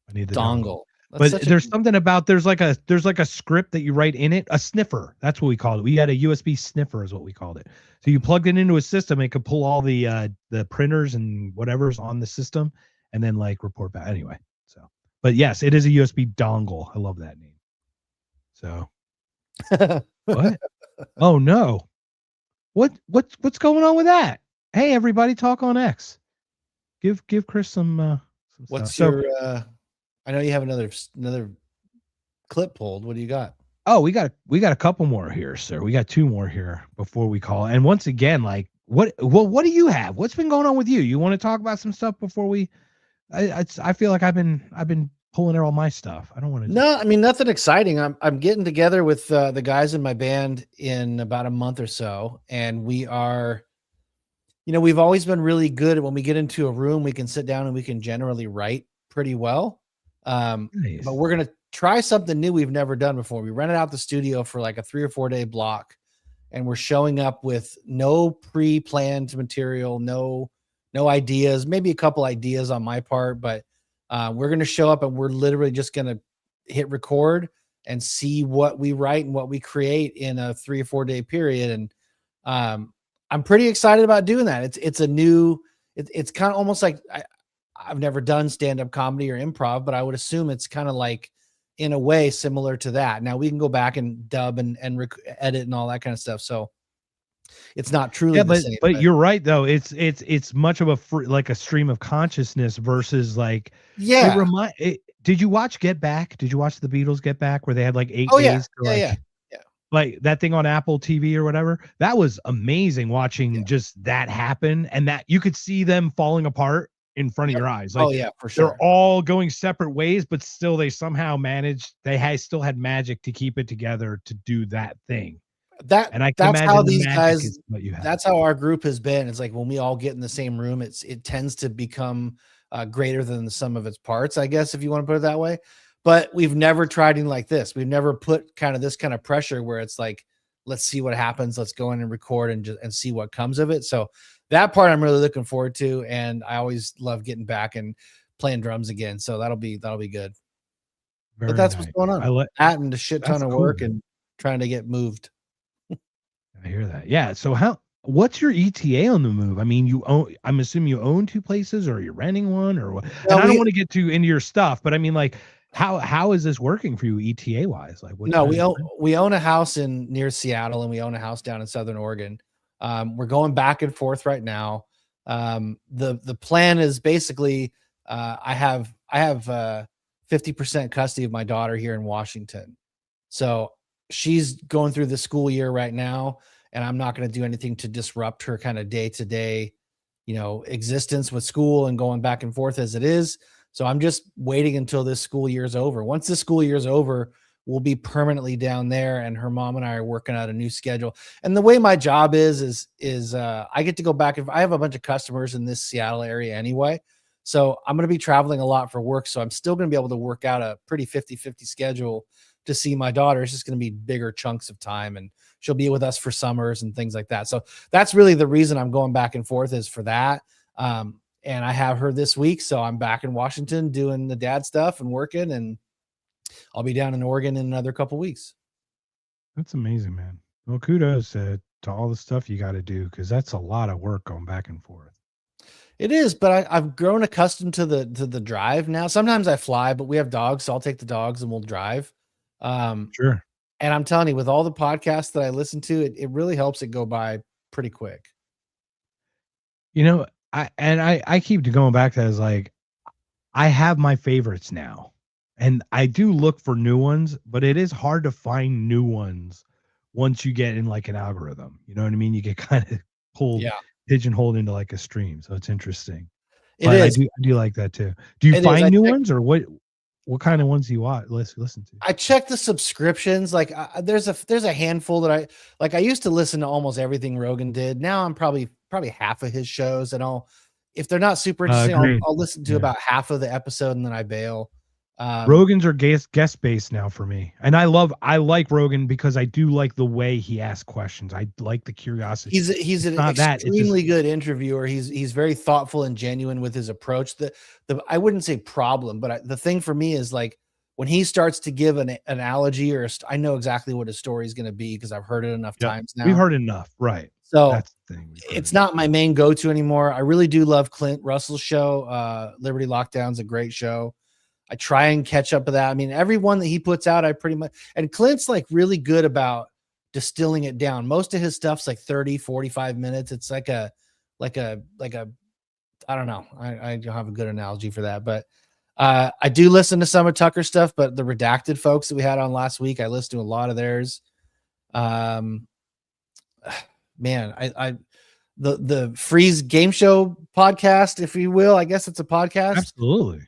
Speaker 5: I need the dongle. But there's something about there's like a script that you write in it, a sniffer. That's what we called it. We had a USB sniffer is what we called it. So you plugged it into a system, it could pull all the printers and whatever's on the system and then like report back. Anyway, so but yes, it is a USB dongle. I love that name. So what? Oh no. What's going on with that? Hey everybody, talk on X. Give Chris some
Speaker 4: what's
Speaker 5: stuff.
Speaker 4: your I know you have another clip pulled. What do you got?
Speaker 5: Oh, we got a couple more here, sir. We got 2 more here before we call. And once again, like what do you have? What's been going on with you? You want to talk about some stuff before we I feel like I've been pulling out all my stuff. I don't want to.
Speaker 4: No, I mean, nothing exciting. I'm getting together with the guys in my band in about a month or so, and we are, we've always been really good at when we get into a room, we can sit down and we can generally write pretty well.
Speaker 5: Nice.
Speaker 4: But we're gonna try something new we've never done before. We rented out the studio for like a 3 or 4 day block, and we're showing up with no pre-planned material, no ideas, maybe a couple ideas on my part, but we're going to show up and we're literally just going to hit record and see what we write and what we create in a 3 or 4 day period. And I'm pretty excited about doing that. It's a new, it's kind of almost like I've never done stand-up comedy or improv, but I would assume it's kind of like, in a way, similar to that. Now we can go back and dub and edit and all that kind of stuff. So it's not truly the same.
Speaker 5: But you're right though. It's much of a like a stream of consciousness versus like,
Speaker 4: yeah.
Speaker 5: Did you watch Get Back? Did you watch the Beatles Get Back where they had like 8
Speaker 4: Oh,
Speaker 5: days
Speaker 4: yeah.
Speaker 5: to
Speaker 4: Yeah.
Speaker 5: like that thing on Apple TV or whatever? That was amazing watching just that happen, and that you could see them falling apart in front of your eyes. Like,
Speaker 4: oh yeah, for sure.
Speaker 5: they're all going separate ways, but still they somehow managed. Still had magic to keep it together to do that thing. And I can
Speaker 4: that's
Speaker 5: imagine
Speaker 4: how
Speaker 5: the
Speaker 4: these
Speaker 5: magic
Speaker 4: guys.
Speaker 5: is what you have.
Speaker 4: That's how our group has been. It's like when we all get in the same room, it tends to become greater than the sum of its parts, I guess, if you want to put it that way. But we've never tried anything like this. We've never put kind of this kind of pressure where it's like, let's see what happens. Let's go in and record and see what comes of it. So that part I'm really looking forward to. And I always love getting back and playing drums again. So that'll be good. But that's what's going on. That and a shit ton of work and trying to get moved.
Speaker 5: I hear that. Yeah. So what's your ETA on the move? I mean, I'm assuming you own 2 places, or you're renting one, or what?
Speaker 4: No,
Speaker 5: and I don't want to get too into your stuff, but I mean, like, how is this working for you ETA wise? Like,
Speaker 4: no, we own a house near Seattle, and we own a house down in Southern Oregon. We're going back and forth right now. The plan is basically, I have 50% custody of my daughter here in Washington. So she's going through the school year right now, and I'm not going to do anything to disrupt her kind of day-to-day, existence with school and going back and forth as it is. So I'm just waiting until this school year is over. Once the school year is over, we'll be permanently down there, and her mom and I are working out a new schedule. And the way my job is I get to go back. If I have a bunch of customers in this Seattle area anyway, so I'm going to be traveling a lot for work. So I'm still going to be able to work out a pretty 50-50 schedule to see my daughter. It's just going to be bigger chunks of time, and she'll be with us for summers and things like that. So that's really the reason I'm going back and forth, is for that. And I have her this week, so I'm back in Washington doing the dad stuff and working, and I'll be down in Oregon in another couple weeks.
Speaker 5: That's amazing, man. Well, kudos to all the stuff you got to do, because that's a lot of work going back and forth.
Speaker 4: It is, but I've grown accustomed to the drive now. Sometimes I fly, but we have dogs, so I'll take the dogs and we'll drive.
Speaker 5: Sure.
Speaker 4: And I'm telling you, with all the podcasts that I listen to, it really helps it go by pretty quick.
Speaker 5: I keep going back to that, is like, I have my favorites now, and I do look for new ones, but it is hard to find new ones once you get in like an algorithm. You know what I mean? You get kind of pigeonholed into like a stream. So it's interesting.
Speaker 4: It is.
Speaker 5: I do like that too. Do you find new ones, or what kind of ones do you watch? Let's listen to.
Speaker 4: I check the subscriptions. Like there's a handful that I used to listen to almost everything Rogan did. Now I'm probably half of his shows, and if they're not super interesting, I'll listen to about half of the episode and then I bail.
Speaker 5: Rogan's are guest based now for me, and I like Rogan because I do like the way he asks questions. I like the curiosity.
Speaker 4: He's an extremely good interviewer. He's very thoughtful and genuine with his approach. The I wouldn't say problem, but the thing for me is, like, when he starts to give an analogy, or I know exactly what his story is going to be because I've heard it enough times now.
Speaker 5: We've heard enough, right?
Speaker 4: So that's the thing. It's not my main go-to anymore. I really do love Clint Russell's show. Liberty Lockdown's a great show. I try and catch up with that. I mean, every one that he puts out, I pretty much, and Clint's like really good about distilling it down. Most of his stuff's like 30, 45 minutes. It's like a, I don't know. I don't have a good analogy for that, but I do listen to some of Tucker's stuff, but the Redacted folks that we had on last week, I listened to a lot of theirs. Man, the Freeze Game Show podcast, if you will, I guess it's a podcast.
Speaker 5: Absolutely.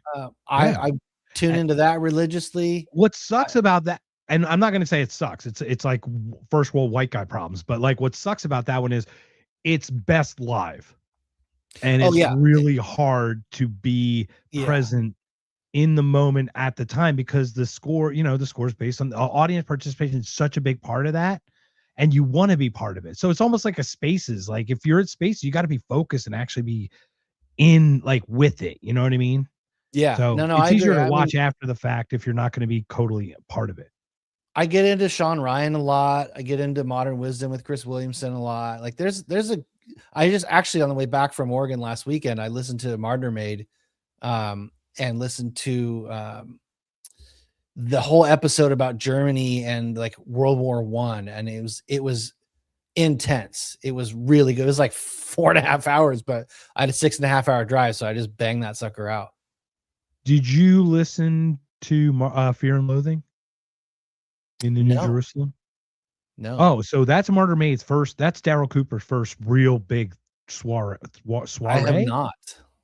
Speaker 4: I tune into that religiously.
Speaker 5: What sucks about that, and I'm not going to say it sucks. It's like first world white guy problems, but like what sucks about that one is it's best live, and it's really hard to be present in the moment at the time, because the score is based on the audience participation is such a big part of that. and you want to be part of it. So it's almost like a Spaces. Like if you're at Spaces, you got to be focused and actually be in like with it. You know what I mean?
Speaker 4: Yeah.
Speaker 5: So
Speaker 4: No,
Speaker 5: it's
Speaker 4: I agree.
Speaker 5: easier to
Speaker 4: I mean,
Speaker 5: watch after the fact if you're not going to be totally part of it.
Speaker 4: I get into Sean Ryan a lot. I get into Modern Wisdom with Chris Williamson a lot. Like I just actually on the way back from Oregon last weekend, I listened to Martyr and listened to the whole episode about Germany and like World War I. And it was intense. It was really good. It was like 4.5 hours, but I had a 6.5 hour drive. So I just banged that sucker out.
Speaker 5: Did you listen to Fear and Loathing in the New Jerusalem?
Speaker 4: No.
Speaker 5: Oh, so that's Martyr Maid's first. That's Daryl Cooper's first real big soiree.
Speaker 4: I have not.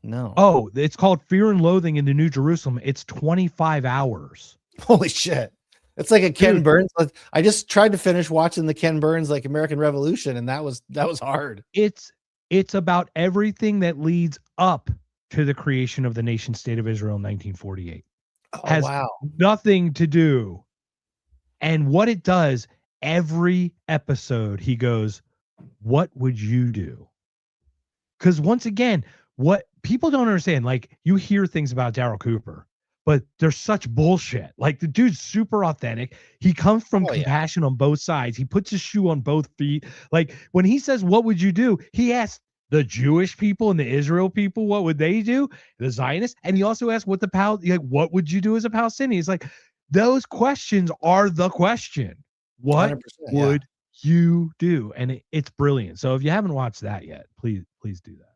Speaker 4: No.
Speaker 5: Oh, it's called Fear and Loathing in the New Jerusalem. It's 25 hours.
Speaker 4: Holy shit. It's like a Ken Burns. I just tried to finish watching the Ken Burns like American Revolution, and that was hard.
Speaker 5: It's about everything that leads up to the creation of the nation state of Israel in 1948.
Speaker 4: Oh, wow.
Speaker 5: Nothing to do. And what it does, every episode, he goes, what would you do? Because once again, what people don't understand, like you hear things about Daryl Cooper, but they're such bullshit. Like the dude's super authentic. He comes from compassion on both sides. He puts his shoe on both feet. Like when he says, what would you do? He asks the Jewish people and the Israel people, what would they do? The Zionists. And he also asks what would you do as a Palestinian? He's like, those questions are the question. What would you do? And it's brilliant. So if you haven't watched that yet, please do that.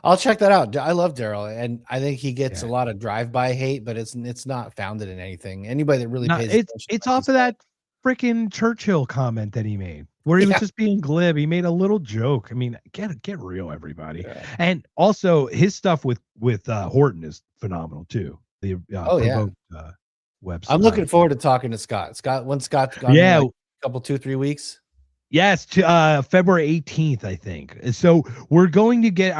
Speaker 4: I'll check that out. I love Daryl, and I think he gets a lot of drive-by hate, but it's not founded in anything. Anybody that really pays attention,
Speaker 5: it's off of that freaking Churchill comment that he made, where he was just being glib. He made a little joke. I mean, get real, everybody. Yeah. And also his stuff with Horton is phenomenal too. The website.
Speaker 4: I'm looking forward to talking to Scott. Once Scott's gone, in like a couple 2-3 weeks.
Speaker 5: Yes, to February 18th, I think. So we're going to get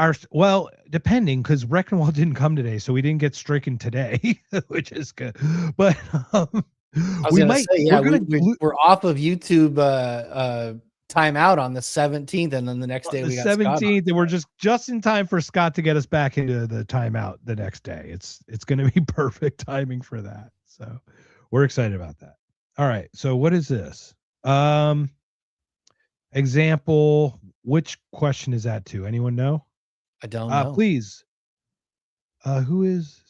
Speaker 5: depending, because Rectenwald didn't come today, so we didn't get stricken today, which is good. But we're
Speaker 4: off of YouTube timeout on the 17th, and then the next day we got 17th,
Speaker 5: and we're just in time for Scott to get us back into the timeout the next day. It's going to be perfect timing for that. So we're excited about that. All right. So what is this? Example, which question is that to? Anyone know?
Speaker 4: I don't know.
Speaker 5: Please. Who is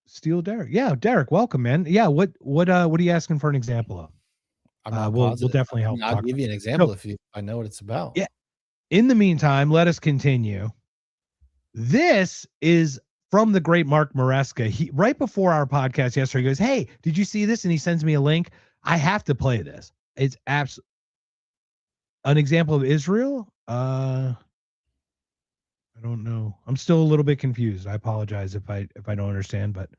Speaker 5: Steel Derek? Yeah, Derek, welcome, man. Yeah, what are you asking for an example of?
Speaker 4: I'm not
Speaker 5: we'll definitely help.
Speaker 4: I'll give you an example if I know what it's about.
Speaker 5: Yeah. In the meantime, let us continue. This is from the great Mark Maresca. He right before our podcast yesterday, he goes, "Hey, did you see this?" And he sends me a link. I have to play this. It's absolutely an example of Israel. I don't know. I'm still a little bit confused. I apologize if I don't understand, but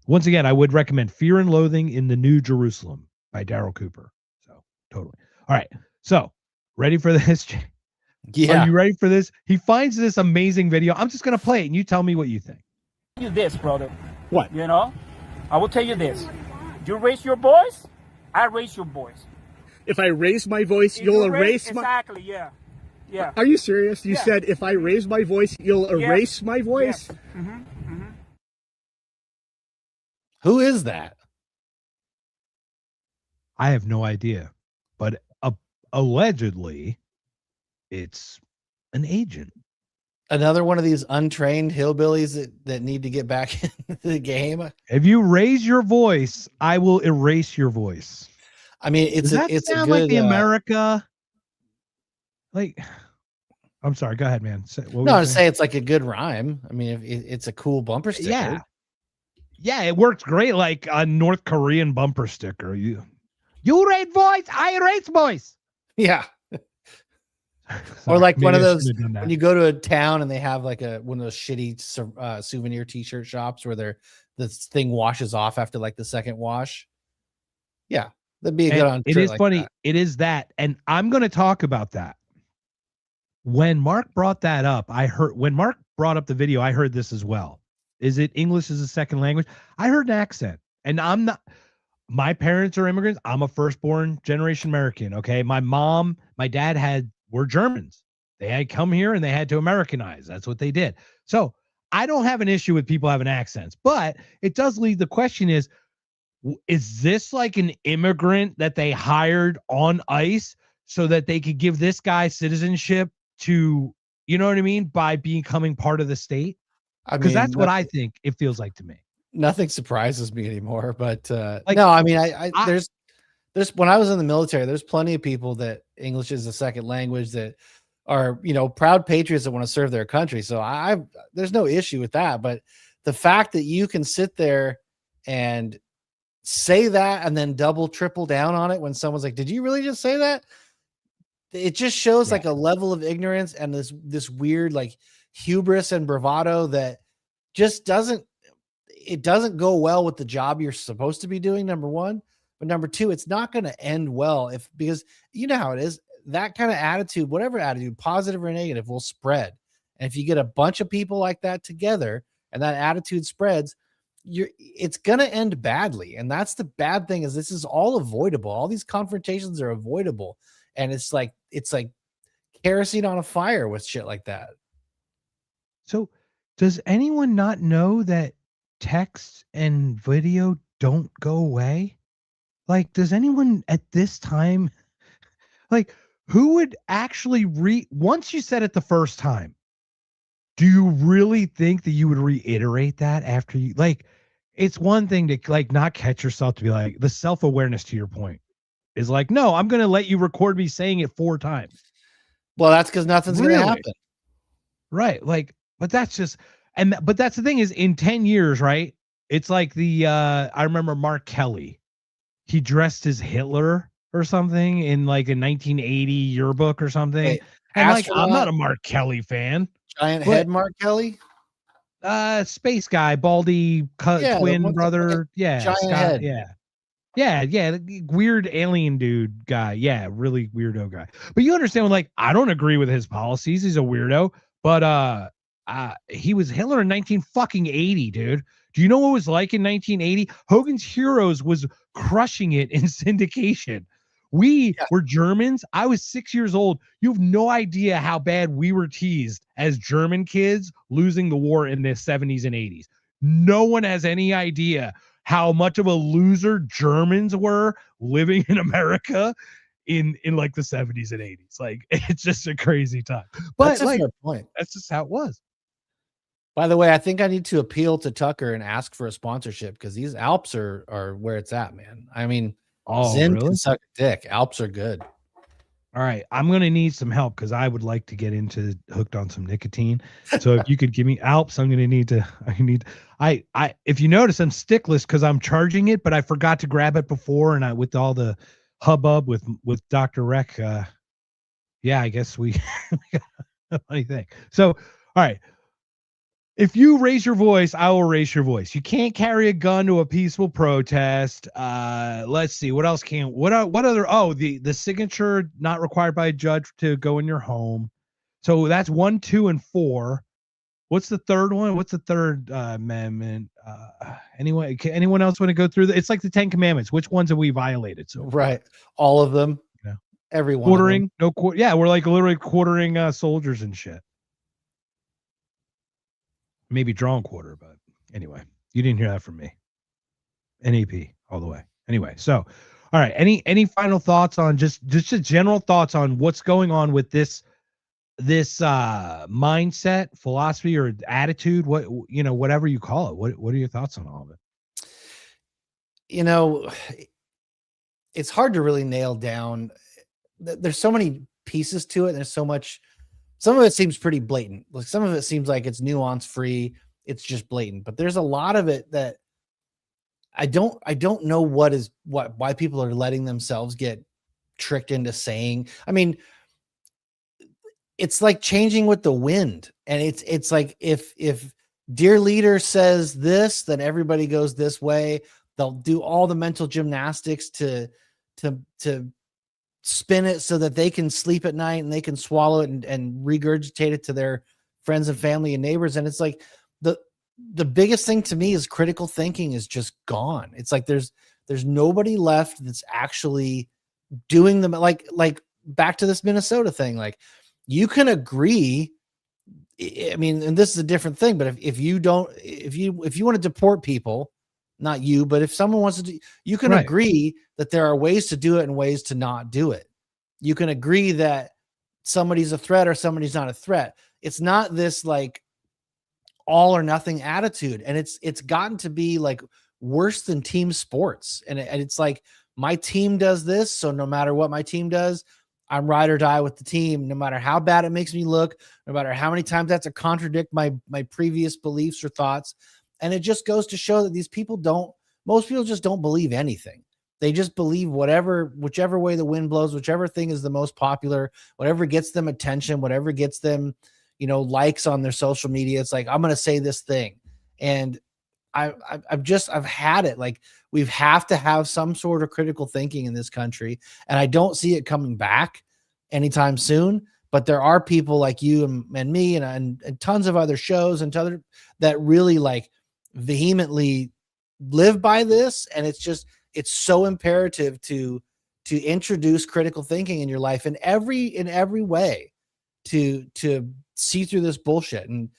Speaker 5: once again, I would recommend Fear and Loathing in the New Jerusalem by Daryl Cooper. So totally. All right. So ready for this?
Speaker 4: Yeah.
Speaker 5: Are you ready for this? He finds this amazing video. I'm just going to play it and you tell me what you think.
Speaker 8: You this, brother.
Speaker 5: What?
Speaker 8: You know, I will tell you this. You raise your voice, I raise your voice.
Speaker 9: If I raise my voice, you'll erase my...
Speaker 8: Exactly, yeah. Yeah.
Speaker 9: Are you serious? You said if I raise my voice, you'll erase my voice?
Speaker 8: Yes. Mm-hmm. Mm-hmm.
Speaker 4: Who is that?
Speaker 5: I have no idea, but allegedly it's an agent.
Speaker 4: Another one of these untrained hillbillies that need to get back into the game.
Speaker 5: If you raise your voice, I will erase your voice.
Speaker 4: I mean, it's a good,
Speaker 5: like the America. Like, I'm sorry. Go ahead, man.
Speaker 4: No, to say it's like a good rhyme. I mean, it's a cool bumper sticker.
Speaker 5: Yeah, it works great. Like a North Korean bumper sticker. You raise voice, I erase voice.
Speaker 4: Yeah. Or like one of those when you go to a town and they have like one of those shitty souvenir t-shirt shops where the thing washes off after like the second wash. Yeah. That'd be a good on.
Speaker 5: It is like funny. That. It is that. And I'm going to talk about that. When Mark brought that up, when Mark brought up the video, I heard this as well. Is it English as a second language? I heard an accent, and my parents are immigrants. I'm a firstborn generation American. Okay. My dad were Germans. They had come here and they had to Americanize. That's what they did. So I don't have an issue with people having accents, but it does lead. The question is this like an immigrant that they hired on ICE so that they could give this guy citizenship to, you know what I mean, by becoming part of the state?
Speaker 4: I
Speaker 5: Because
Speaker 4: mean,
Speaker 5: that's what I think it feels like to me.
Speaker 4: nothing surprises me anymore. But
Speaker 5: Like,
Speaker 4: no, I mean, there's when I was in the military, there's plenty of people that English is a second language that are, proud patriots that want to serve their country. So there's no issue with that. But the fact that you can sit there and say that and then double, triple down on it when someone's like, "Did you really just say that?" It just shows like a level of ignorance and this weird like hubris and bravado that just doesn't go well with the job you're supposed to be doing, number one. But number two, it's not going to end well because you know how it is. That kind of attitude, whatever attitude, positive or negative, will spread. And if you get a bunch of people like that together and that attitude spreads, it's going to end badly. And that's the bad thing, is this is all avoidable. All these confrontations are avoidable. And it's like kerosene on a fire with shit like that.
Speaker 5: So does anyone not know that text and video don't go away? Like, does anyone at this time, like, who would actually once you said it the first time, do you really think that you would reiterate that after you, like, it's one thing to like not catch yourself, to be like, the self-awareness to your point is like, no, I'm going to let you record me saying it 4 times.
Speaker 4: Well, that's because nothing's going to happen.
Speaker 5: Right. Like, but that's just, but that's the thing is, in 10 years, right? It's like I remember Mark Kelly, he dressed as Hitler or something in like a 1980 yearbook or something.
Speaker 4: Wait,
Speaker 5: and like, I'm not a Mark Kelly fan.
Speaker 4: Giant head Mark Kelly?
Speaker 5: Space guy, baldy twin brother. Yeah.
Speaker 4: Giant
Speaker 5: Scott,
Speaker 4: head.
Speaker 5: Yeah. Weird alien dude guy. Yeah. Really weirdo guy. But you understand, like, I don't agree with his policies. He's a weirdo, but he was Hitler in 1980, dude. Do you know what it was like in 1980? Hogan's Heroes was crushing it in syndication. We were Germans. I was 6 years old. You have no idea how bad we were teased as German kids losing the war in the 70s and 80s. No one has any idea how much of a loser Germans were living in America in like the 70s and 80s. Like, it's just a crazy time. But
Speaker 4: that's a fair point.
Speaker 5: That's just how it was.
Speaker 4: By the way, I think I need to appeal to Tucker and ask for a sponsorship, because these Alps are where it's at, man. I mean, Zyn
Speaker 5: really?
Speaker 4: can suck a dick. Alps are good.
Speaker 5: All right, I'm gonna need some help because I would like to get into hooked on some nicotine. So if you could give me Alps, I'm gonna need to. I if you notice, I'm stickless because I'm charging it, but I forgot to grab it before, and with all the hubbub with Dr. Rec, yeah, I guess we got a funny thing. So, all right. If you raise your voice, I will raise your voice. You can't carry a gun to a peaceful protest. Let's see. What else what other? Oh, the signature not required by a judge to go in your home. So that's 1, 2, and 4. What's the third one? What's the third amendment? Anyway, anyone else want to go through it's like the 10 Commandments. Which ones have we violated? So
Speaker 4: right, all of them.
Speaker 5: Yeah,
Speaker 4: everyone.
Speaker 5: Quartering, yeah, we're like literally quartering soldiers and shit. Maybe drawn quarter, but anyway, you didn't hear that from me. NAP all the way. Anyway, so all right. Any final thoughts on just general thoughts on what's going on with this mindset, philosophy, or attitude? Whatever you call it. What are your thoughts on all of
Speaker 4: it? It's hard to really nail down. There's so many pieces to it. There's so much. Some of it seems pretty blatant. Like, some of it seems like it's nuance free. It's just blatant. But there's a lot of it that I don't know why people are letting themselves get tricked into saying. I mean, it's like changing with the wind. And it's like if dear leader says this, then everybody goes this way. They'll do all the mental gymnastics to spin it so that they can sleep at night and they can swallow it and regurgitate it to their friends and family and neighbors. And it's like the biggest thing to me is critical thinking is just gone. It's like there's There's nobody left that's actually doing them like back to this Minnesota thing. Like, you can agree. I mean, and this is a different thing, but if you want to deport people, not you, but if someone wants to do, you can agree that there are ways to do it and ways to not do it. You can agree that somebody's a threat or somebody's not a threat. It's not this like all or nothing attitude. And it's gotten to be like worse than team sports. And it's like, my team does this, so no matter what my team does, I'm ride or die with the team, no matter how bad it makes me look, no matter how many times that's to contradict my previous beliefs or thoughts. And it just goes to show that most people just don't believe anything. They just believe whichever way the wind blows, whichever thing is the most popular, whatever gets them attention, whatever gets them, likes on their social media. It's like, I'm going to say this thing. And I've had it. Like, we have to have some sort of critical thinking in this country. And I don't see it coming back anytime soon, but there are people like you and me and tons of other shows and other that really like vehemently live by this. And it's so imperative to introduce critical thinking in your life in every way to see through this bullshit. And,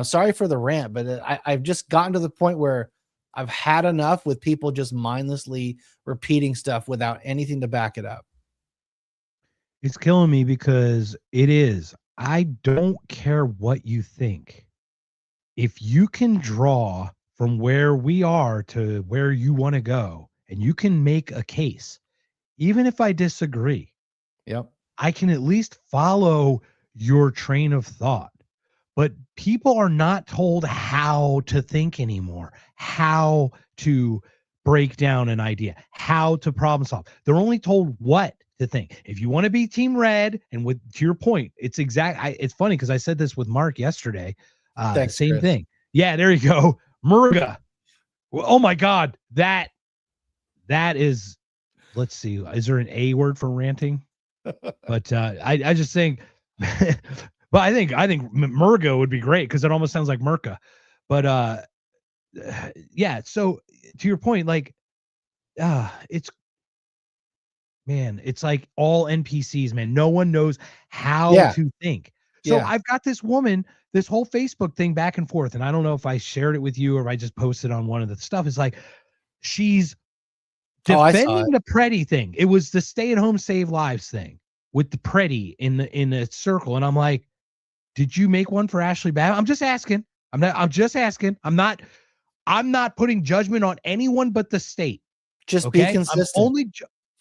Speaker 4: sorry for the rant, but I've just gotten to the point where I've had enough with people just mindlessly repeating stuff without anything to back it up.
Speaker 5: It's killing me because I don't care what you think. If you can draw from where we are to where you want to go and you can make a case, even if I disagree, I can at least follow your train of thought. But people are not told how to think anymore, how to break down an idea, how to problem solve. They're only told what to think. If you want to be team red, and to your point, it's funny because I said this with Mark yesterday.
Speaker 4: Thanks,
Speaker 5: same
Speaker 4: Chris.
Speaker 5: thing. Yeah, there you go. Murga. Well, oh my God. That is, let's see. Is there an A word for ranting? But I just think, but I think Murga would be great because it almost sounds like Merca. But yeah. So to your point, like, it's like all NPCs, man. No one knows how to think. So I've got this woman, this whole Facebook thing back and forth, and I don't know if I shared it with you or if I just posted on one of the stuff. It's like she's defending the Preddy thing. It was the stay-at-home save lives thing with the Preddy in the circle, and I'm like, did you make one for Ashley Babbitt? I'm just asking. I'm just asking. I'm not putting judgment on anyone but the state.
Speaker 4: Just be consistent.
Speaker 5: I'm only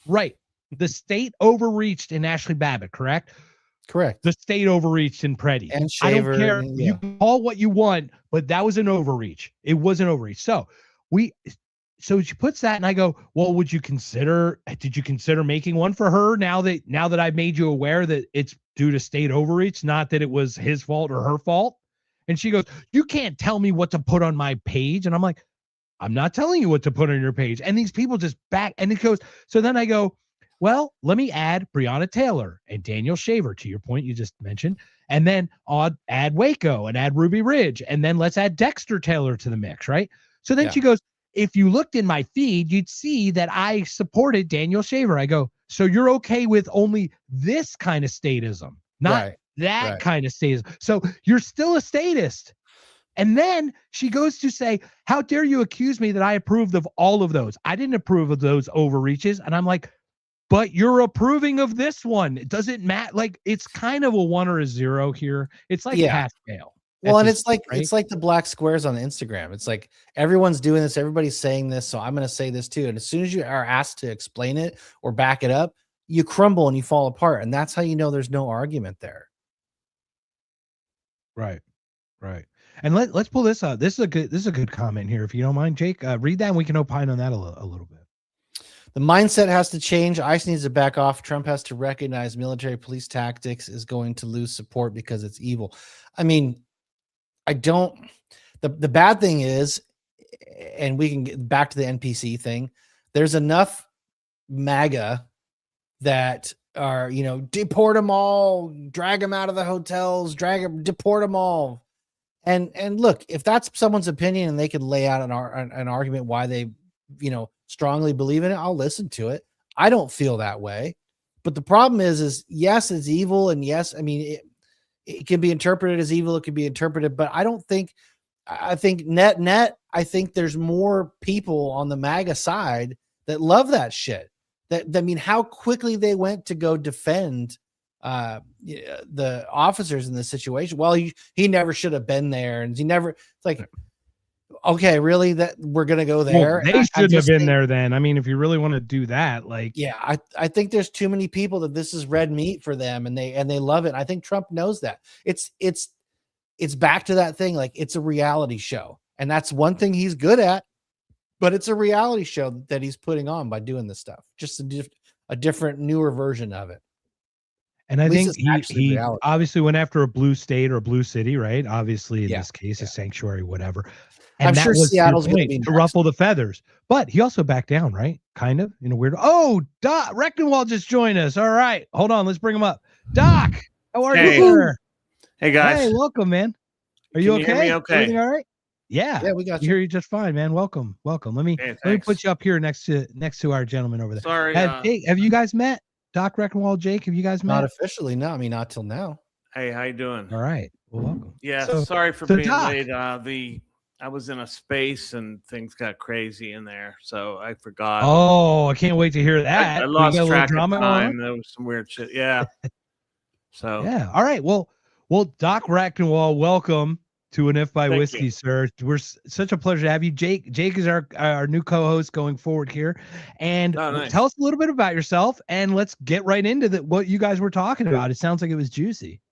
Speaker 5: right. The state overreached in Ashley Babbitt, correct?
Speaker 4: Correct.
Speaker 5: The state overreached in Preddy.
Speaker 4: And
Speaker 5: I
Speaker 4: Shaver,
Speaker 5: don't care. You can call what you want, but that was an overreach. It was an overreach. So she puts that, and I go, well, did you consider making one for her now that I've made you aware that it's due to state overreach, not that it was his fault or her fault? And she goes, you can't tell me what to put on my page. And I'm like, I'm not telling you what to put on your page. And these people just back, and it goes, so then I go, well, let me add Breonna Taylor and Daniel Shaver, to your point you just mentioned, and then I'll add Waco and add Ruby Ridge, and then let's add Dexter Taylor to the mix, right? So then she goes, if you looked in my feed, you'd see that I supported Daniel Shaver. I go, so you're okay with only this kind of statism, not that kind of statism. So you're still a statist. And then she goes to say, how dare you accuse me that I approved of all of those? I didn't approve of those overreaches. And I'm like, but you're approving of this one. It doesn't matter. Like, it's kind of a 1 or a 0 here. It's like pass fail.
Speaker 4: Well, and it's like the black squares on Instagram. It's like everyone's doing this, everybody's saying this, so I'm going to say this too. And as soon as you are asked to explain it or back it up, you crumble and you fall apart. And that's how you know there's no argument there.
Speaker 5: Right. And let's pull this out. This is a good comment here, if you don't mind, Jake. Read that and we can opine on that a little bit.
Speaker 4: The mindset has to change. ICE needs to back off. Trump has to recognize military police tactics is going to lose support because it's evil. I mean, the bad thing is, and we can get back to the NPC thing, there's enough MAGA that are, deport them all, drag them out of the hotels, deport them all. And look, if that's someone's opinion and they could lay out an argument why they, strongly believe in it, I'll listen to it. I don't feel that way. But the problem is yes, it's evil. And yes, I mean, it can be interpreted as evil. It can be interpreted, but I think net, I think there's more people on the MAGA side that love that shit. I mean, how quickly they went to go defend the officers in this situation. Well, he never should have been there. And it's like, okay, really, that we're going to go there.
Speaker 5: Well, they shouldn't have been there then. I mean, if you really want to do that, like,
Speaker 4: yeah, I think there's too many people that this is red meat for them, and they love it. I think Trump knows that. It's back to that thing. Like, it's a reality show, and that's one thing he's good at, but it's a reality show that he's putting on by doing this stuff. Just a different, newer version of it.
Speaker 5: And I think he obviously went after a blue state or a blue city, right? Obviously, in this case, a sanctuary, whatever. And
Speaker 4: I'm sure Seattle's going
Speaker 5: to ruffle the feathers, but he also backed down, right? Kind of in a weird. Oh, Doc Rectenwald just joined us. All right, hold on, let's bring him up. Doc, how are you, sir?
Speaker 10: Hey guys.
Speaker 5: Hey, welcome, man. Are you okay?
Speaker 10: Hear me okay?
Speaker 5: Everything all right? Yeah,
Speaker 4: we got
Speaker 5: you. Hear you just fine, man. Welcome. Let me put you up here next to our gentleman over there.
Speaker 10: Sorry.
Speaker 5: Have you guys met? Doc Rectenwald, Jake, have you guys met?
Speaker 4: Not officially, no. I mean, not till now.
Speaker 10: Hey, how you doing?
Speaker 5: All right. Well, welcome.
Speaker 10: Yeah, sorry for being late. I was in a space and things got crazy in there, so I forgot.
Speaker 5: Oh, I can't wait to hear that.
Speaker 10: I lost track of time. There was some weird shit. Yeah. So
Speaker 5: yeah. All right. Well, Doc Rectenwald, welcome to an If by Whiskey, sir. We're such a pleasure to have you. Jake is our new co-host going forward here. And tell us a little bit about yourself, and let's get right into what you guys were talking about. It sounds like it was juicy.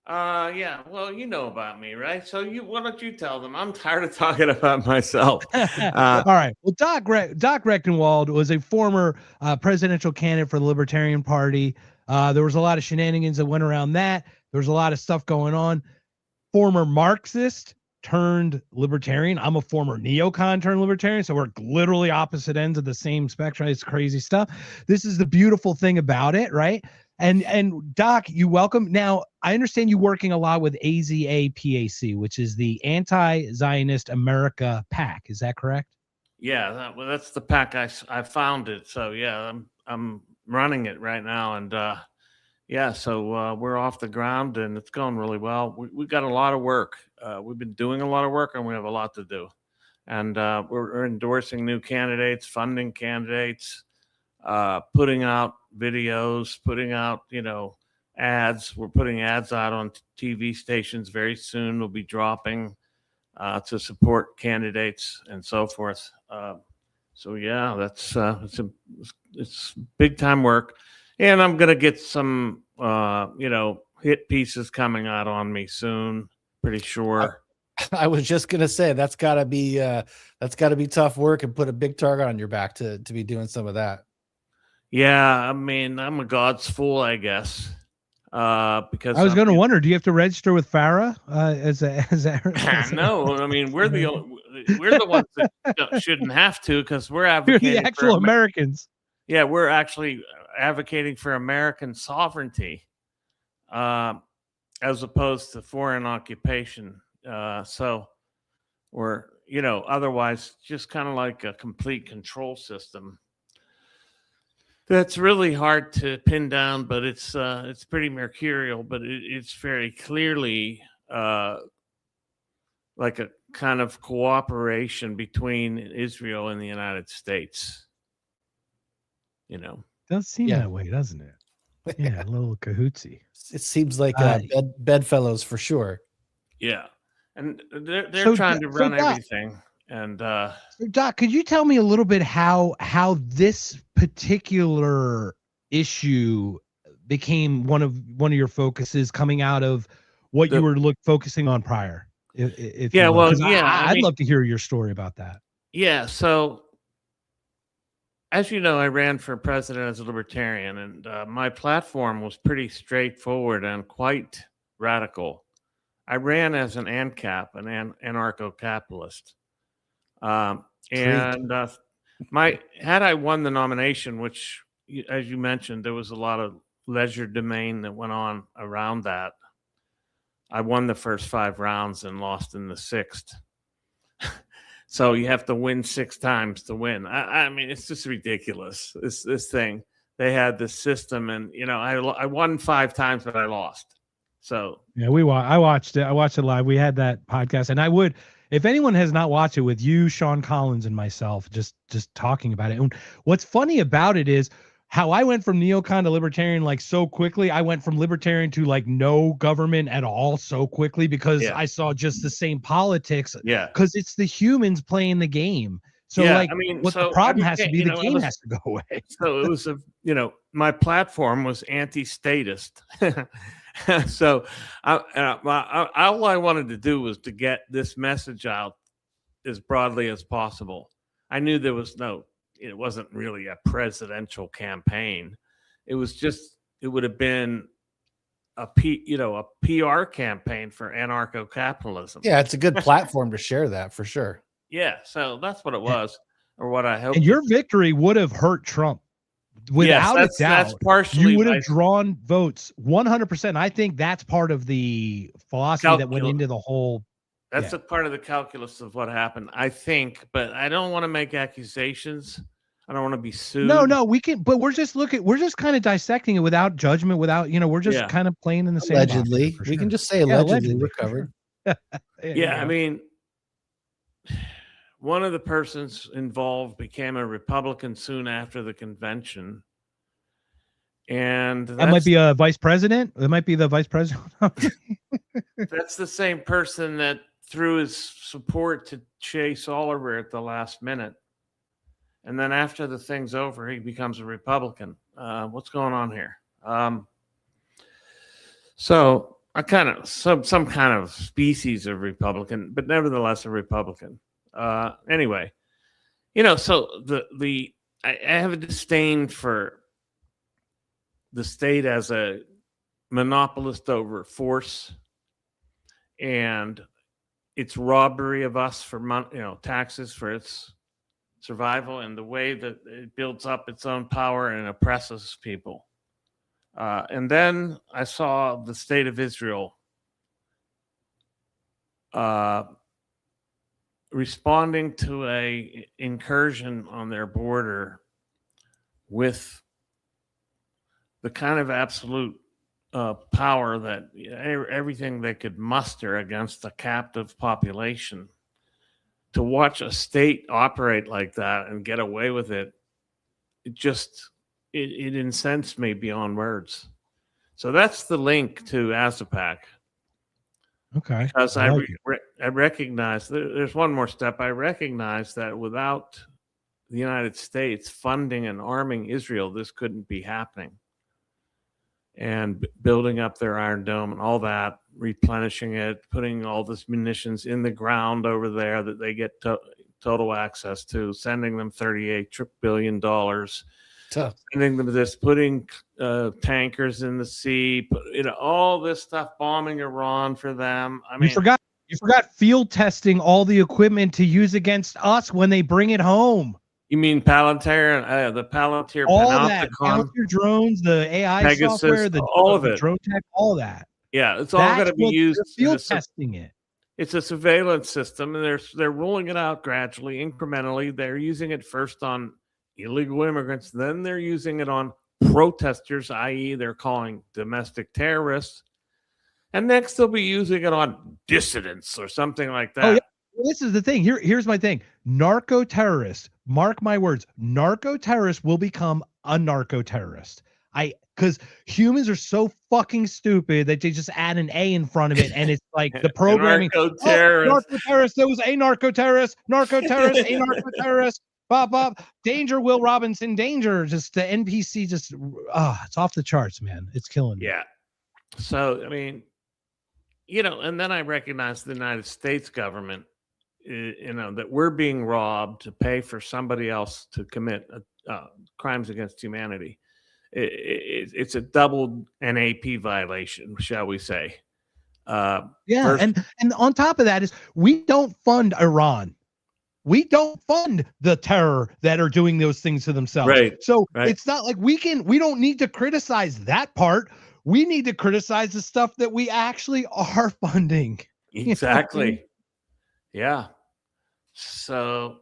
Speaker 10: Yeah, well, you know about me, right? So why don't you tell them? I'm tired of talking about myself.
Speaker 5: All right. Well, Doc Rectenwald was a former presidential candidate for the Libertarian Party. There was a lot of shenanigans that went around that. There was a lot of stuff going on. Former Marxist turned libertarian. I'm a former neocon turned libertarian, so we're literally opposite ends of the same spectrum. It's crazy stuff. This is the beautiful thing about it, right? And Doc, you welcome. Now, I understand you working a lot with AZAPAC, which is the Anti-Zionist America PAC. Is that correct?
Speaker 10: Yeah, that's the PAC I founded. So yeah, I'm running it right now, and yeah, so we're off the ground, and it's going really well. We've got a lot of work. We've been doing a lot of work, and we have a lot to do. And we're endorsing new candidates, funding candidates, putting out videos, putting out, ads. We're putting ads out on TV stations very soon. We'll be dropping to support candidates and so forth. So yeah, it's big time work, and I'm gonna get some hit pieces coming out on me soon. Pretty sure.
Speaker 4: I was just gonna say that's gotta be tough work and put a big target on your back to be doing some of that.
Speaker 10: Yeah, I mean, I'm a God's fool, I guess. Because
Speaker 5: I was going to wonder, do you have to register with FARA as
Speaker 10: no? I mean, we're the ones that shouldn't have to, because we're advocating
Speaker 5: the actual for Americans.
Speaker 10: Yeah, we're actually advocating for American sovereignty, as opposed to foreign occupation. So we're otherwise just kind of like a complete control system. That's really hard to pin down, but it's pretty mercurial. But it's very clearly like a kind of cooperation between Israel and the United States.
Speaker 5: Does seem that way, doesn't it? Yeah, a little cahootsy.
Speaker 4: It seems like bedfellows for sure.
Speaker 10: Yeah, and they're trying to run everything. And
Speaker 5: Doc, could you tell me a little bit how this particular issue became one of your focuses coming out of what you were focusing on prior? I'd love to hear your story about that.
Speaker 10: Yeah, so as you know, I ran for president as a libertarian, and my platform was pretty straightforward and quite radical. I ran as an ANCAP, an anarcho-capitalist. Had I won the nomination, which, as you mentioned, there was a lot of leisure domain that went on around that. I won the first 5 rounds and lost in the 6th. So you have to win 6 times to win. I mean, it's just ridiculous. This thing. They had this system, and I won 5 times, but I lost. So
Speaker 5: yeah, I watched it. I watched it live. We had that podcast, and I would, if anyone has not watched it with you, Sean Collins, and myself, just talking about it. And what's funny about it is how I went from neocon to libertarian like so quickly. I went from libertarian to like no government at all so quickly because I saw just the same politics.
Speaker 10: Yeah,
Speaker 5: because it's the humans playing the game. So like, I mean, the problem has to be the game has to go away.
Speaker 10: So it was my platform was anti-statist. So all I wanted to do was to get this message out as broadly as possible. I knew there was it wasn't really a presidential campaign. It was just, it would have been a PR campaign for anarcho-capitalism.
Speaker 4: Yeah, it's a good platform to share that for sure.
Speaker 10: Yeah, so that's what it was, or what I hope.
Speaker 5: And your victory would have hurt Trump. Without a doubt,
Speaker 10: that's partially
Speaker 5: you would have drawn votes 100%. I think that's part of the philosophy that went into the whole.
Speaker 10: That's a part of the calculus of what happened, I think, but I don't want to make accusations. I don't want to be sued.
Speaker 5: No, we can, but we're just kind of dissecting it without judgment, without, we're just kind of playing in the same.
Speaker 4: Allegedly, sure. We can just say allegedly we're covered.
Speaker 10: I mean, one of the persons involved became a Republican soon after the convention. And
Speaker 5: that might be a vice president. That might be the vice president.
Speaker 10: That's the same person that threw his support to Chase Oliver at the last minute. And then after the thing's over, he becomes a Republican. What's going on here? So I kind of some kind of species of Republican, but nevertheless a Republican. Anyway, so I have a disdain for the state as a monopolist over force and its robbery of us for taxes for its survival, and the way that it builds up its own power and oppresses people. And then I saw the state of Israel responding to a incursion on their border with the kind of absolute power that everything they could muster against a captive population. To watch a state operate like that and get away with it, it incensed me beyond words. So that's the link to ASAPAC.
Speaker 5: Okay.
Speaker 10: Because I recognize there's one more step. I recognize that without the United States funding and arming Israel, this couldn't be happening. And building up their Iron Dome and all that, replenishing it, putting all this munitions in the ground over there that they get total access to, sending them $38 billion, sending them this, putting tankers in the sea, all this stuff, bombing Iran for them. I mean,
Speaker 5: you forgot field testing all the equipment to use against us when they bring it home.
Speaker 10: You mean Palantir, the Palantir,
Speaker 5: all that, Palantir drones, the AI
Speaker 10: Pegasus,
Speaker 5: software,
Speaker 10: all of it,
Speaker 5: drone tech, all that.
Speaker 10: Yeah, it's all going to be used.
Speaker 5: Field testing it.
Speaker 10: It's a surveillance system, and they're rolling it out gradually, incrementally. They're using it first on illegal immigrants, then they're using it on protesters, i.e., they're calling domestic terrorists, and next they'll be using it on dissidents or something like that.
Speaker 5: Oh, yeah. Well, this is the thing. Here's my thing. Narco terrorists, mark my words, narco terrorists will become a narco terrorist. Because humans are so fucking stupid that they just add an A in front of it, and it's like the programming.
Speaker 10: Narco terrorist.
Speaker 5: Narco terrorist. There was a narco terrorist. Narco terrorist. A narco terrorist. Bob. Danger. Will Robinson. Danger. Just the NPC. Just it's off the charts, man. It's killing me.
Speaker 10: Yeah. So I mean, and then I recognize the United States government. That we're being robbed to pay for somebody else to commit crimes against humanity. It's a double NAP violation, shall we say?
Speaker 5: And on top of that is we don't fund Iran. We don't fund the terror that are doing those things to themselves.
Speaker 10: Right.
Speaker 5: So it's not like we don't need to criticize that part. We need to criticize the stuff that we actually are funding.
Speaker 10: Exactly. Yeah. So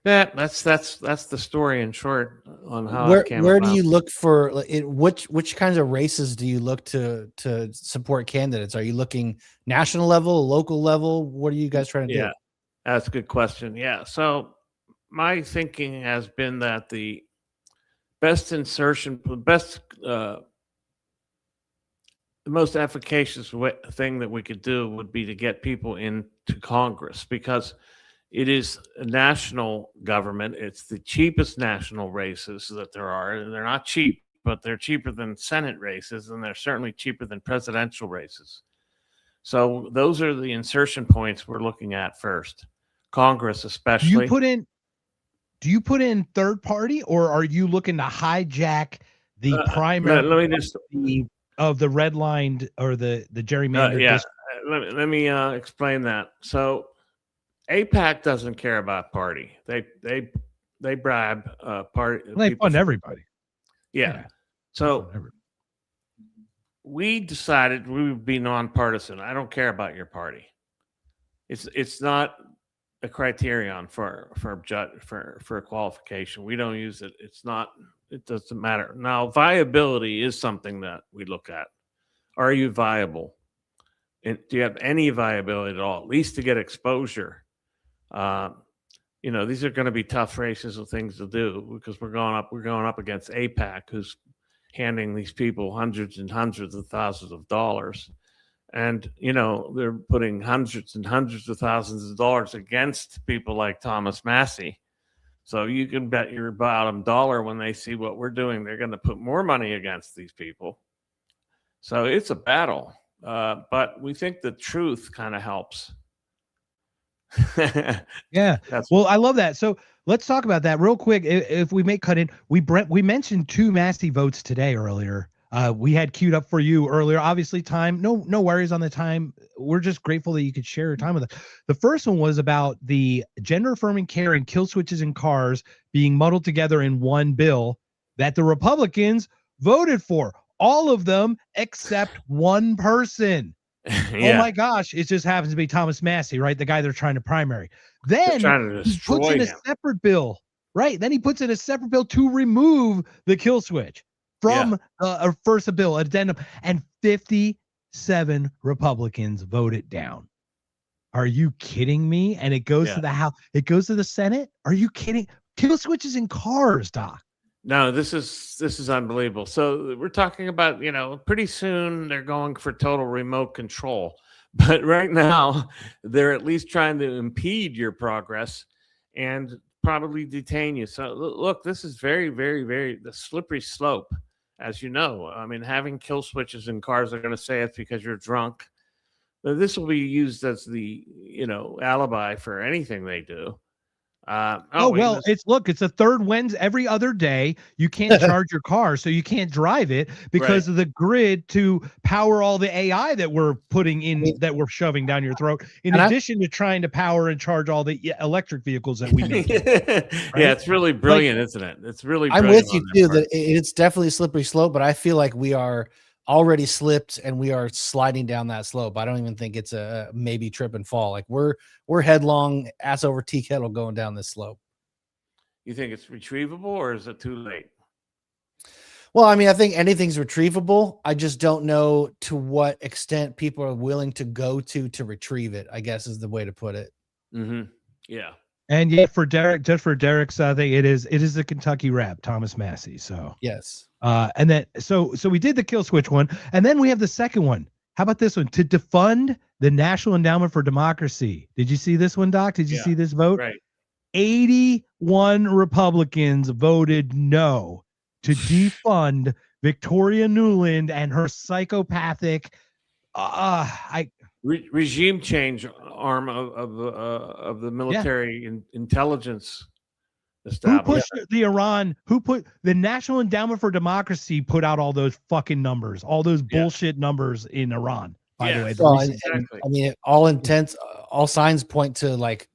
Speaker 10: that's the story in short on how
Speaker 4: Where
Speaker 10: it came
Speaker 4: where do
Speaker 10: about.
Speaker 4: you look for which kinds of races do you look to support candidates? Are you looking national level, local level? What are you guys trying to
Speaker 10: Yeah,
Speaker 4: do?
Speaker 10: that's a good question. Yeah. So my thinking has been that the best insertion, the most efficacious thing that we could do would be to get people into Congress, because it is a national government. It's the cheapest national races that there are. And they're not cheap, but they're cheaper than Senate races, and they're certainly cheaper than presidential races. So those are the insertion points we're looking at first. Congress, especially.
Speaker 5: Do you put in third party, or are you looking to hijack the primary
Speaker 10: let me just
Speaker 5: of the redlined or the gerrymandered district?
Speaker 10: let me explain that. So AIPAC doesn't care about party. They bribe party.
Speaker 5: Well, they fund everybody.
Speaker 10: Yeah. So we decided we would be nonpartisan. I don't care about your party. It's not a criterion for a qualification. We don't use it. It's not. It doesn't matter. Now, viability is something that we look at. Are you viable? And do you have any viability at all? At least to get exposure. These are going to be tough races of things to do, because we're going up against AIPAC, who's handing these people hundreds and hundreds of thousands of dollars. And, they're putting hundreds and hundreds of thousands of dollars against people like Thomas Massey. So you can bet your bottom dollar when they see what we're doing, they're going to put more money against these people. So it's a battle. But we think the truth kind of helps.
Speaker 5: Yeah. Well, I love that. So let's talk about that real quick. If we may cut in, we mentioned 2 Massey votes today earlier. We had queued up for you earlier. Obviously, time, no worries on the time. We're just grateful that you could share your time with us. The first one was about the gender affirming care and kill switches in cars being muddled together in one bill that the Republicans voted for. All of them except one person. Yeah. Oh my gosh, it just happens to be Thomas Massey, right? The guy they're trying to primary. Then he puts in a separate bill, right? Then he puts in a separate bill to remove the kill switch from a first bill addendum, and 57 Republicans voted down. Are you kidding me? And it goes to the House. It goes to the Senate. Are you kidding? Kill switches in cars, Doc.
Speaker 10: No, this is unbelievable. So we're talking about, pretty soon they're going for total remote control. But right now, they're at least trying to impede your progress and probably detain you. So look, this is very, very, very the slippery slope, as you know. I mean, having kill switches in cars, they're going to say it's because you're drunk. But this will be used as the, alibi for anything they do.
Speaker 5: It's a third Wednesday every other day. You can't charge your car, so you can't drive it because of the grid to power all the AI that we're putting in, that we're shoving down your throat, in addition to trying to power and charge all the electric vehicles that we make.
Speaker 10: Right? Yeah, it's really brilliant, isn't it? It's really brilliant.
Speaker 4: I'm with you too, that it's definitely a slippery slope, but I feel like we are already slipped and we are sliding down that slope. I don't even think it's a maybe trip and fall. Like we're headlong, ass over tea kettle going down this slope.
Speaker 10: You think it's retrievable, or is it too late?
Speaker 4: Well, I mean, I think anything's retrievable. I just don't know to what extent people are willing to go to retrieve it, I guess is the way to put it.
Speaker 10: Mm-hmm. Yeah.
Speaker 5: And yet for Derek, just for Derek's thing, it is the Kentucky rap, Thomas Massey. So
Speaker 4: yes.
Speaker 5: And then so we did the kill switch one, and then we have the second one. How about this one? To defund the National Endowment for Democracy. Did you see this one, Doc? Did you see this vote?
Speaker 10: Right.
Speaker 5: 81 Republicans voted no to defund Victoria Nuland and her psychopathic
Speaker 10: regime change arm of the military intelligence establishment.
Speaker 5: Who pushed the Iran? Who put the National Endowment for Democracy put out all those fucking numbers, all those bullshit numbers in Iran? By the way,
Speaker 4: I mean, all signs point to, like,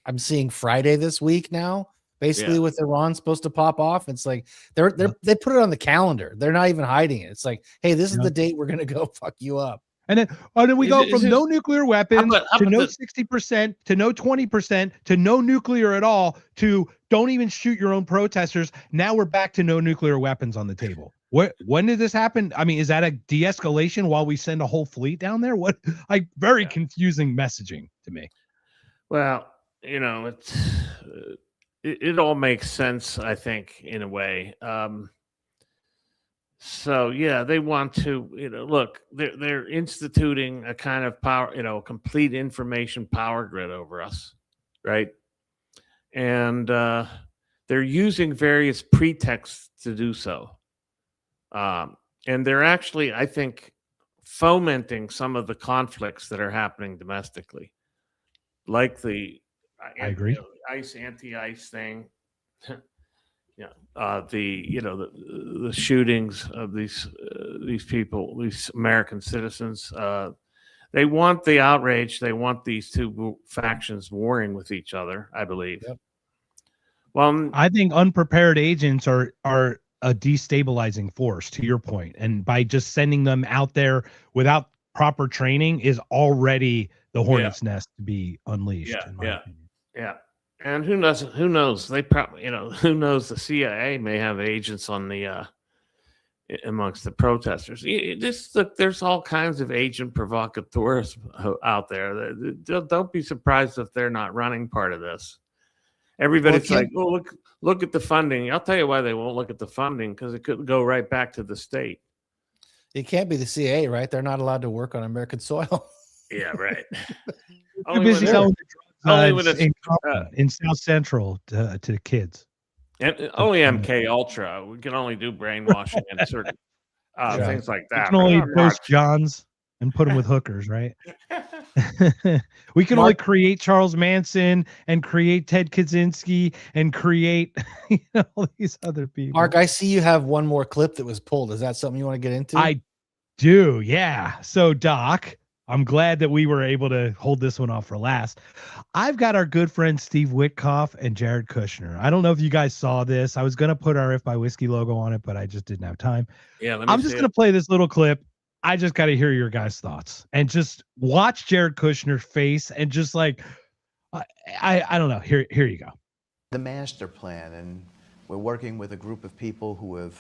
Speaker 4: I'm seeing Friday this week now, basically with Iran supposed to pop off. It's like they put it on the calendar. They're not even hiding it. It's like, hey, this is the date we're gonna go fuck you up.
Speaker 5: And then we go from no nuclear weapons to no 60% to no 20% to no nuclear at all to don't even shoot your own protesters. Now we're back to no nuclear weapons on the table. When did this happen? I mean, is that a de-escalation while we send a whole fleet down there? What? Like, very confusing messaging to me.
Speaker 10: Well, it all makes sense, I think, in a way. So yeah, they want to, look, they're instituting a kind of power, complete information power grid over us, right? And they're using various pretexts to do so. And they're actually, I think, fomenting some of the conflicts that are happening domestically, like the
Speaker 5: I agree.
Speaker 10: ICE anti-ICE thing. The shootings of these people, these American citizens. They want the outrage. They want these two factions warring with each other, I believe.
Speaker 4: Yep.
Speaker 5: Well, I think unprepared agents are a destabilizing force, to your point, and by just sending them out there without proper training is already the hornet's nest to be unleashed.
Speaker 10: Yeah. And who knows? They probably, who knows? The CIA may have agents on the amongst the protesters. There's all kinds of agent provocateurs out there. Don't be surprised if they're not running part of this. Everybody's like, "Oh, look at the funding." I'll tell you why they won't look at the funding, because it could go right back to the state.
Speaker 4: It can't be the CIA, right? They're not allowed to work on American soil.
Speaker 10: Yeah, right.
Speaker 5: Too busy selling in South Central to kids.
Speaker 10: And only MK Ultra. We can only do brainwashing and certain things like that.
Speaker 5: We can only post Johns and put them with hookers, right? We can only create Charles Manson and create Ted Kaczynski and create all these other people.
Speaker 4: Mark, I see you have one more clip that was pulled. Is that something you want to get into?
Speaker 5: I do, yeah. So, Doc, I'm glad that we were able to hold this one off for last. I've got our good friend Steve Witkoff and Jared Kushner. I don't know if you guys saw this. I was going to put our If by Whiskey logo on it, but I just didn't have time.
Speaker 10: Yeah,
Speaker 5: I'm just going to play this little clip. I just got to hear your guys' thoughts and just watch Jared Kushner's face and just like, I don't know. Here you go.
Speaker 11: The master plan, and we're working with a group of people who have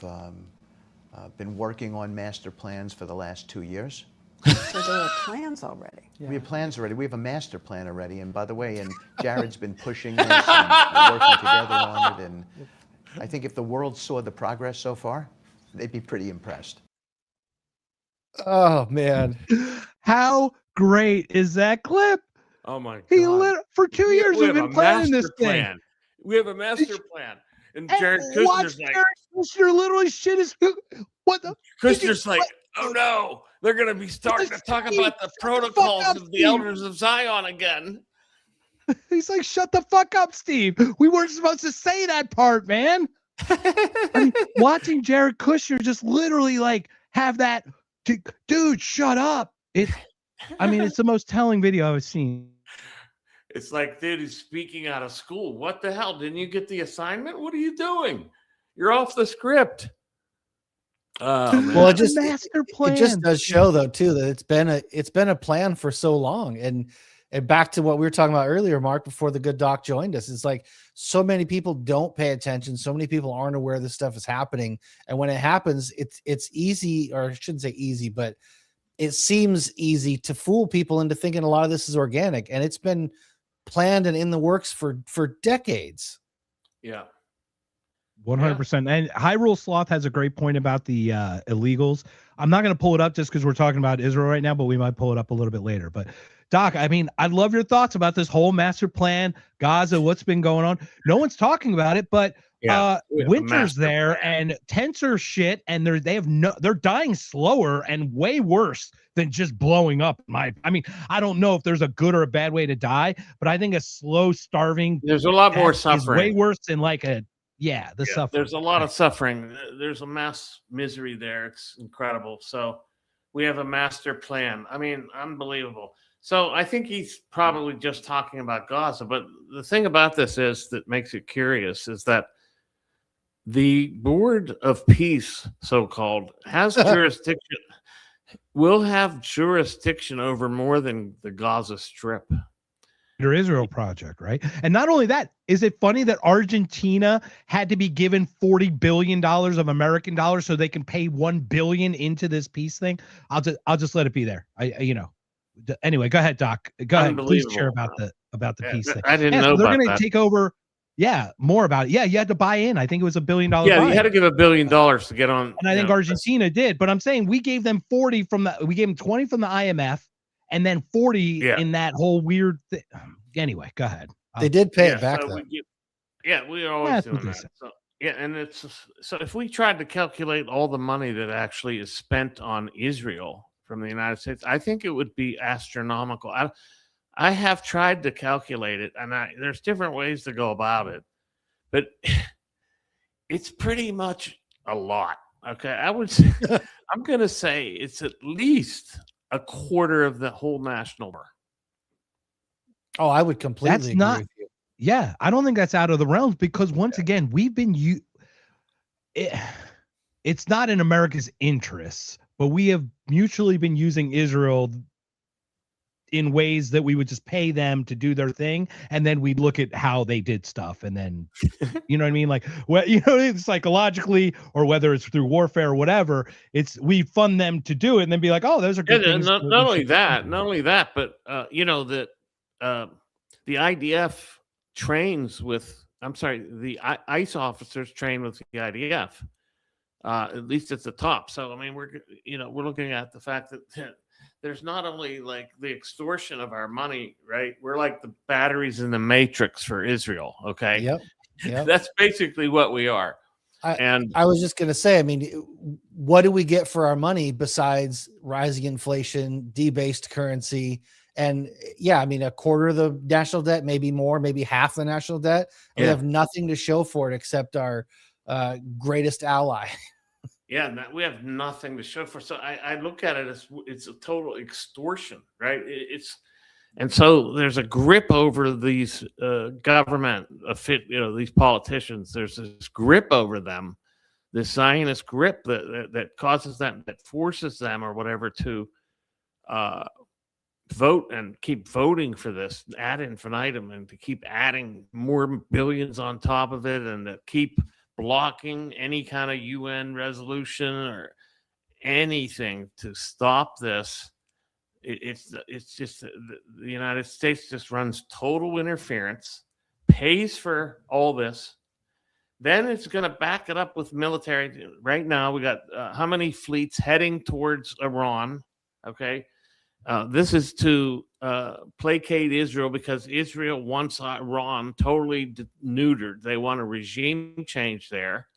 Speaker 11: been working on master plans for the last 2 years.
Speaker 12: So there are plans already.
Speaker 11: Yeah. We have plans already. We have a master plan already. And by the way, and Jared's been pushing this and we're working together on it. And I think if the world saw the progress so far, they'd be pretty impressed.
Speaker 4: Oh, man.
Speaker 5: How great is that clip?
Speaker 10: Oh, my God.
Speaker 5: For 2 years, we've been planning this thing.
Speaker 10: We have a master plan. And Jared Kushner's like,
Speaker 5: Jared Kushner literally shit his, what the?
Speaker 10: Kushner's like, oh no, they're going to be starting to talk about the protocols of the elders of Zion again.
Speaker 5: He's like, shut the fuck up, Steve. We weren't supposed to say that part, man. I mean, watching Jared Kushner just literally like have that, dude, shut up. It's the most telling video I've seen.
Speaker 10: It's like, dude, he's speaking out of school. What the hell? Didn't you get the assignment? What are you doing? You're off the script.
Speaker 4: Well, it just does show though too that it's been a plan for so long, and back to what we were talking about earlier, Mark, before the good doc joined us. It's like so many people don't pay attention. So many people aren't aware this stuff is happening, and when it happens, it's easy, or I shouldn't say easy, but it seems easy to fool people into thinking a lot of this is organic, and it's been planned and in the works for decades.
Speaker 10: Yeah.
Speaker 5: 100%. And Hyrule Sloth has a great point about the illegals. I'm not going to pull it up just because we're talking about Israel right now, but we might pull it up a little bit later. But Doc, I mean, I'd love your thoughts about this whole master plan, Gaza, what's been going on. No one's talking about it, but Winter's there and tents are shit, and they're dying slower and way worse than just blowing up. I I don't know if there's a good or a bad way to die, but I think a slow starving,
Speaker 10: there's a lot more suffering,
Speaker 5: is way worse than like the suffering.
Speaker 10: There's a lot of suffering. There's a mass misery there. It's incredible. So we have a master plan. I mean, unbelievable. So I think he's probably just talking about Gaza. But the thing about this is that makes it curious is that the Board of Peace, so-called, has jurisdiction. we'll have jurisdiction over more than the Gaza Strip.
Speaker 5: Israel project, right? And not only that, is it funny that Argentina had to be given $40 billion of American dollars so they can pay $1 billion into this peace thing? I'll just let it be there. Anyway, go ahead, Doc. Go ahead. Please share about the peace thing.
Speaker 10: I didn't know
Speaker 5: so they're
Speaker 10: about
Speaker 5: going to
Speaker 10: that.
Speaker 5: take over. Yeah, more about it. Yeah, you had to buy in. I think it was $1 billion.
Speaker 10: Yeah, you had to give $1 billion to get on.
Speaker 5: And I think Argentina did, but I'm saying we gave them 40 we gave them 20 from the IMF, and then 40 in that whole weird thing. Anyway, go ahead.
Speaker 4: They did pay it back, though.
Speaker 10: We are always doing that. So, and so if we tried to calculate all the money that actually is spent on Israel from the United States, I think it would be astronomical. I have tried to calculate it, and there's different ways to go about it, but it's pretty much a lot. Okay, I would say, I'm going to say it's at least a quarter of the whole national bar.
Speaker 4: Oh, I would completely
Speaker 5: agree
Speaker 4: with you.
Speaker 5: Yeah, I don't think that's out of the realms because once again, we've been it's not in America's interests, but we have mutually been using Israel in ways that we would just pay them to do their thing, and then we'd look at how they did stuff, and then you know what I mean, like psychologically, or whether it's through warfare or whatever, we fund them to do it, and then be like, oh, those are good things.
Speaker 10: Not only that, but the IDF trains with. I'm sorry, the ICE officers train with the IDF, at least at the top. So I mean, we're looking at the fact that there's not only like the extortion of our money, right? We're like the batteries in the matrix for Israel. Okay.
Speaker 4: Yep.
Speaker 10: That's basically what we are.
Speaker 4: I was just going to say, I mean, what do we get for our money besides rising inflation, debased currency? And yeah, I mean, a quarter of the national debt, maybe more, maybe half the national debt. We have nothing to show for it except our greatest ally.
Speaker 10: Yeah, we have nothing to show for. So I look at it as it's a total extortion, right? And so there's a grip over these government, these politicians. There's this grip over them, this Zionist grip that causes them, that forces them, or whatever, to vote and keep voting for this ad infinitum, and to keep adding more billions on top of it, and that keep blocking any kind of UN resolution or anything to stop this. It's just the United States just runs total interference, pays for all this. Then it's going to back it up with military. Right now, we got how many fleets heading towards Iran? Okay. This is to placate Israel, because Israel wants Iran totally neutered. They want a regime change there.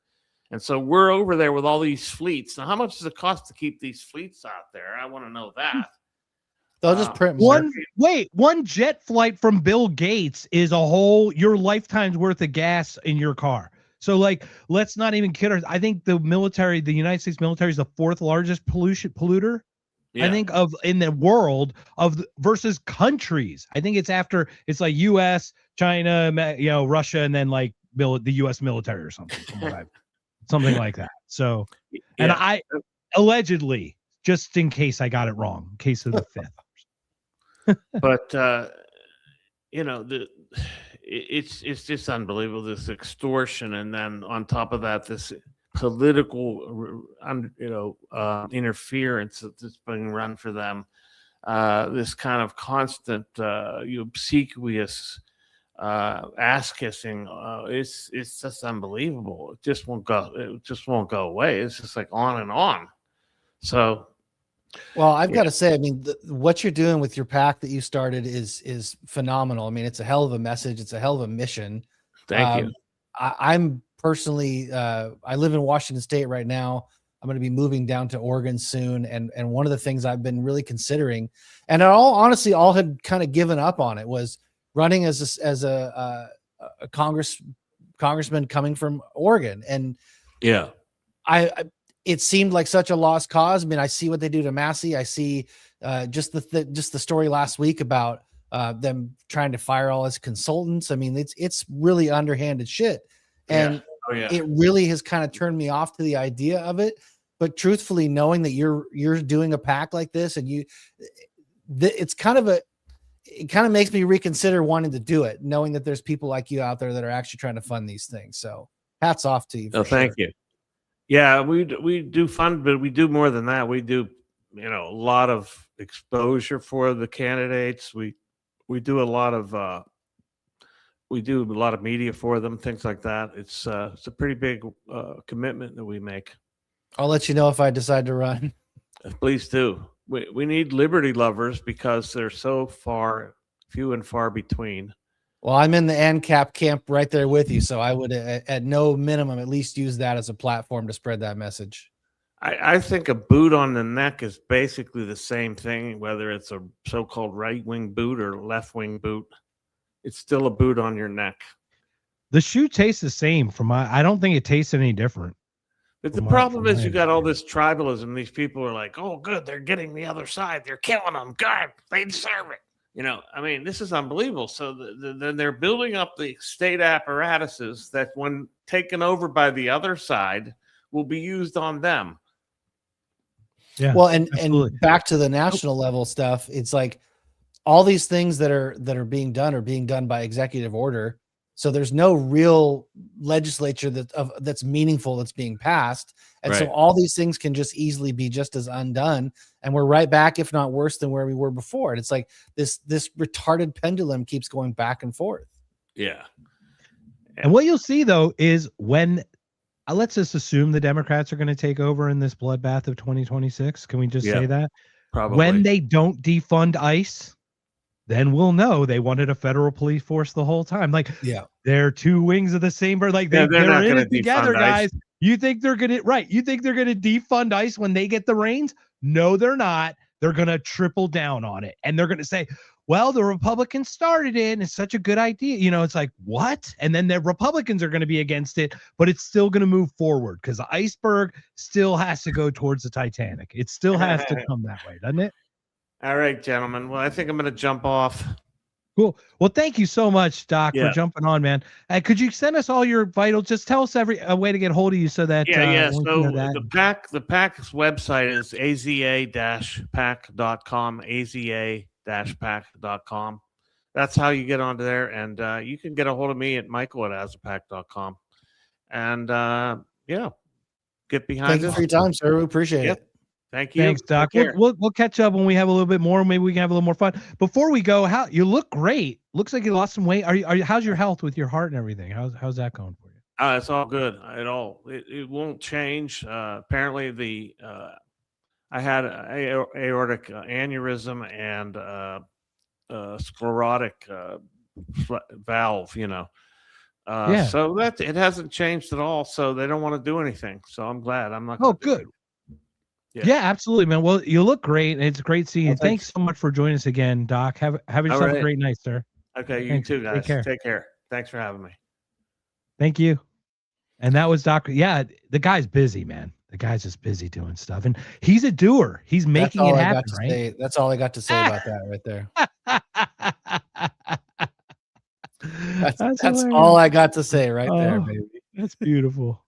Speaker 10: And so we're over there with all these fleets. Now, how much does it cost to keep these fleets out there? I want to know that.
Speaker 4: They'll just print
Speaker 5: one jet flight from Bill Gates is your lifetime's worth of gas in your car. So like, let's not even kid ourselves. I think the United States military is the 4th largest polluter. I think in the world versus countries. I think it's like US, China, Russia, and then like the US military or something, something like that. So, and I allegedly, just in case I got it wrong, in case of the 5th.
Speaker 10: But it's just unbelievable, this extortion, and then on top of that, this political interference that's being run for them, this kind of constant obsequious ass kissing. It's just unbelievable. It just won't go away. It's just like on and on. So
Speaker 4: well, I've got to say, I mean, what you're doing with your PAC that you started is phenomenal. I mean, it's a hell of a message. It's a hell of a mission.
Speaker 10: Thank you.
Speaker 4: I'm personally, I live in Washington State right now. I'm going to be moving down to Oregon soon. And one of the things I've been really considering, and all had kind of given up on it, was running as a congressman coming from Oregon. And
Speaker 10: yeah,
Speaker 4: it seemed like such a lost cause. I mean, I see what they do to Massey. I see just the story last week about them trying to fire all his consultants. I mean, it's really underhanded shit. And it really has kind of turned me off to the idea of it. but truthfully, knowing that you're doing a pack like this, and it kind of makes me reconsider wanting to do it, knowing that there's people like you out there that are actually trying to fund these things. So hats off to you.
Speaker 10: Thank you. Yeah, we do fund, but we do more than that. We do, a lot of exposure for the candidates. We do a lot of media for them, things like that. It's a pretty big commitment that we make.
Speaker 4: I'll let you know if I decide to run.
Speaker 10: Please do. We need liberty lovers because they're so few and far between.
Speaker 4: Well, I'm in the ANCAP camp right there with you, so I would, at no minimum, at least use that as a platform to spread that message.
Speaker 10: I think a boot on the neck is basically the same thing, whether it's a so-called right-wing boot or left-wing boot. It's still a boot on your neck.
Speaker 5: The shoe tastes the same. I don't think it tastes any different.
Speaker 10: But the problem is you got all this tribalism. These people are like, oh, good, they're getting the other side. They're killing them. God, they deserve it. This is unbelievable. So then they're building up the state apparatuses that, when taken over by the other side, will be used on them.
Speaker 5: Yeah.
Speaker 4: Well, and back to the national level stuff, it's like all these things that are being done by executive order. So there's no real legislature that's meaningful that's being passed. And so all these things can just easily be just as undone. And we're right back, if not worse than where we were before. And it's like this retarded pendulum keeps going back and forth.
Speaker 10: Yeah.
Speaker 5: And what you'll see, though, is when let's just assume the Democrats are going to take over in this bloodbath of 2026. Can we just say that?
Speaker 10: Probably.
Speaker 5: When they don't defund ICE, then we'll know they wanted a federal police force the whole time. Like, they're two wings of the same bird. Like, they're in it together, guys. You think they're going to, you think they're going to defund ICE when they get the reins? No, they're not. They're going to triple down on it. And they're going to say, well, the Republicans started it, and it's such a good idea. It's like, what? And then the Republicans are going to be against it, but it's still going to move forward because the iceberg still has to go towards the Titanic. It still has to come that way, doesn't it?
Speaker 10: All right, gentlemen. Well, I think I'm going to jump off.
Speaker 5: Cool. Well, thank you so much, Doc, for jumping on, man. Could you send us all your vitals? Just tell us a way to get hold of you so that
Speaker 10: So the PAC's website is aza-pac.com, aza-pac.com. That's how you get onto there, and you can get a hold of me at michael@azapac.com. And get behind.
Speaker 4: Thank you for your time, sir. We appreciate it.
Speaker 10: Thank you.
Speaker 5: Thanks, Doc. We'll catch up when we have a little bit more. Maybe we can have a little more fun. Before we go, you look great. Looks like you lost some weight. Are you? How's your health with your heart and everything? How's that going for you?
Speaker 10: It's all good. It won't change. Apparently, I had an aortic aneurysm and sclerotic valve. So that it hasn't changed at all. So they don't want to do anything. So I'm glad. I'm not.
Speaker 5: Oh, good. Yeah, absolutely, man. Well, you look great. It's great seeing you. Thanks so much for joining us again, Doc. Have yourself a great night, sir.
Speaker 10: Okay, you too, guys. Take care. Thanks for having me.
Speaker 5: Thank you. And that was Doc. Yeah, the guy's busy, man. The guy's just busy doing stuff, and he's a doer. He's making it happen, right?
Speaker 4: That's all I got to say about that right there. That's all I got to say right there, baby.
Speaker 5: That's beautiful.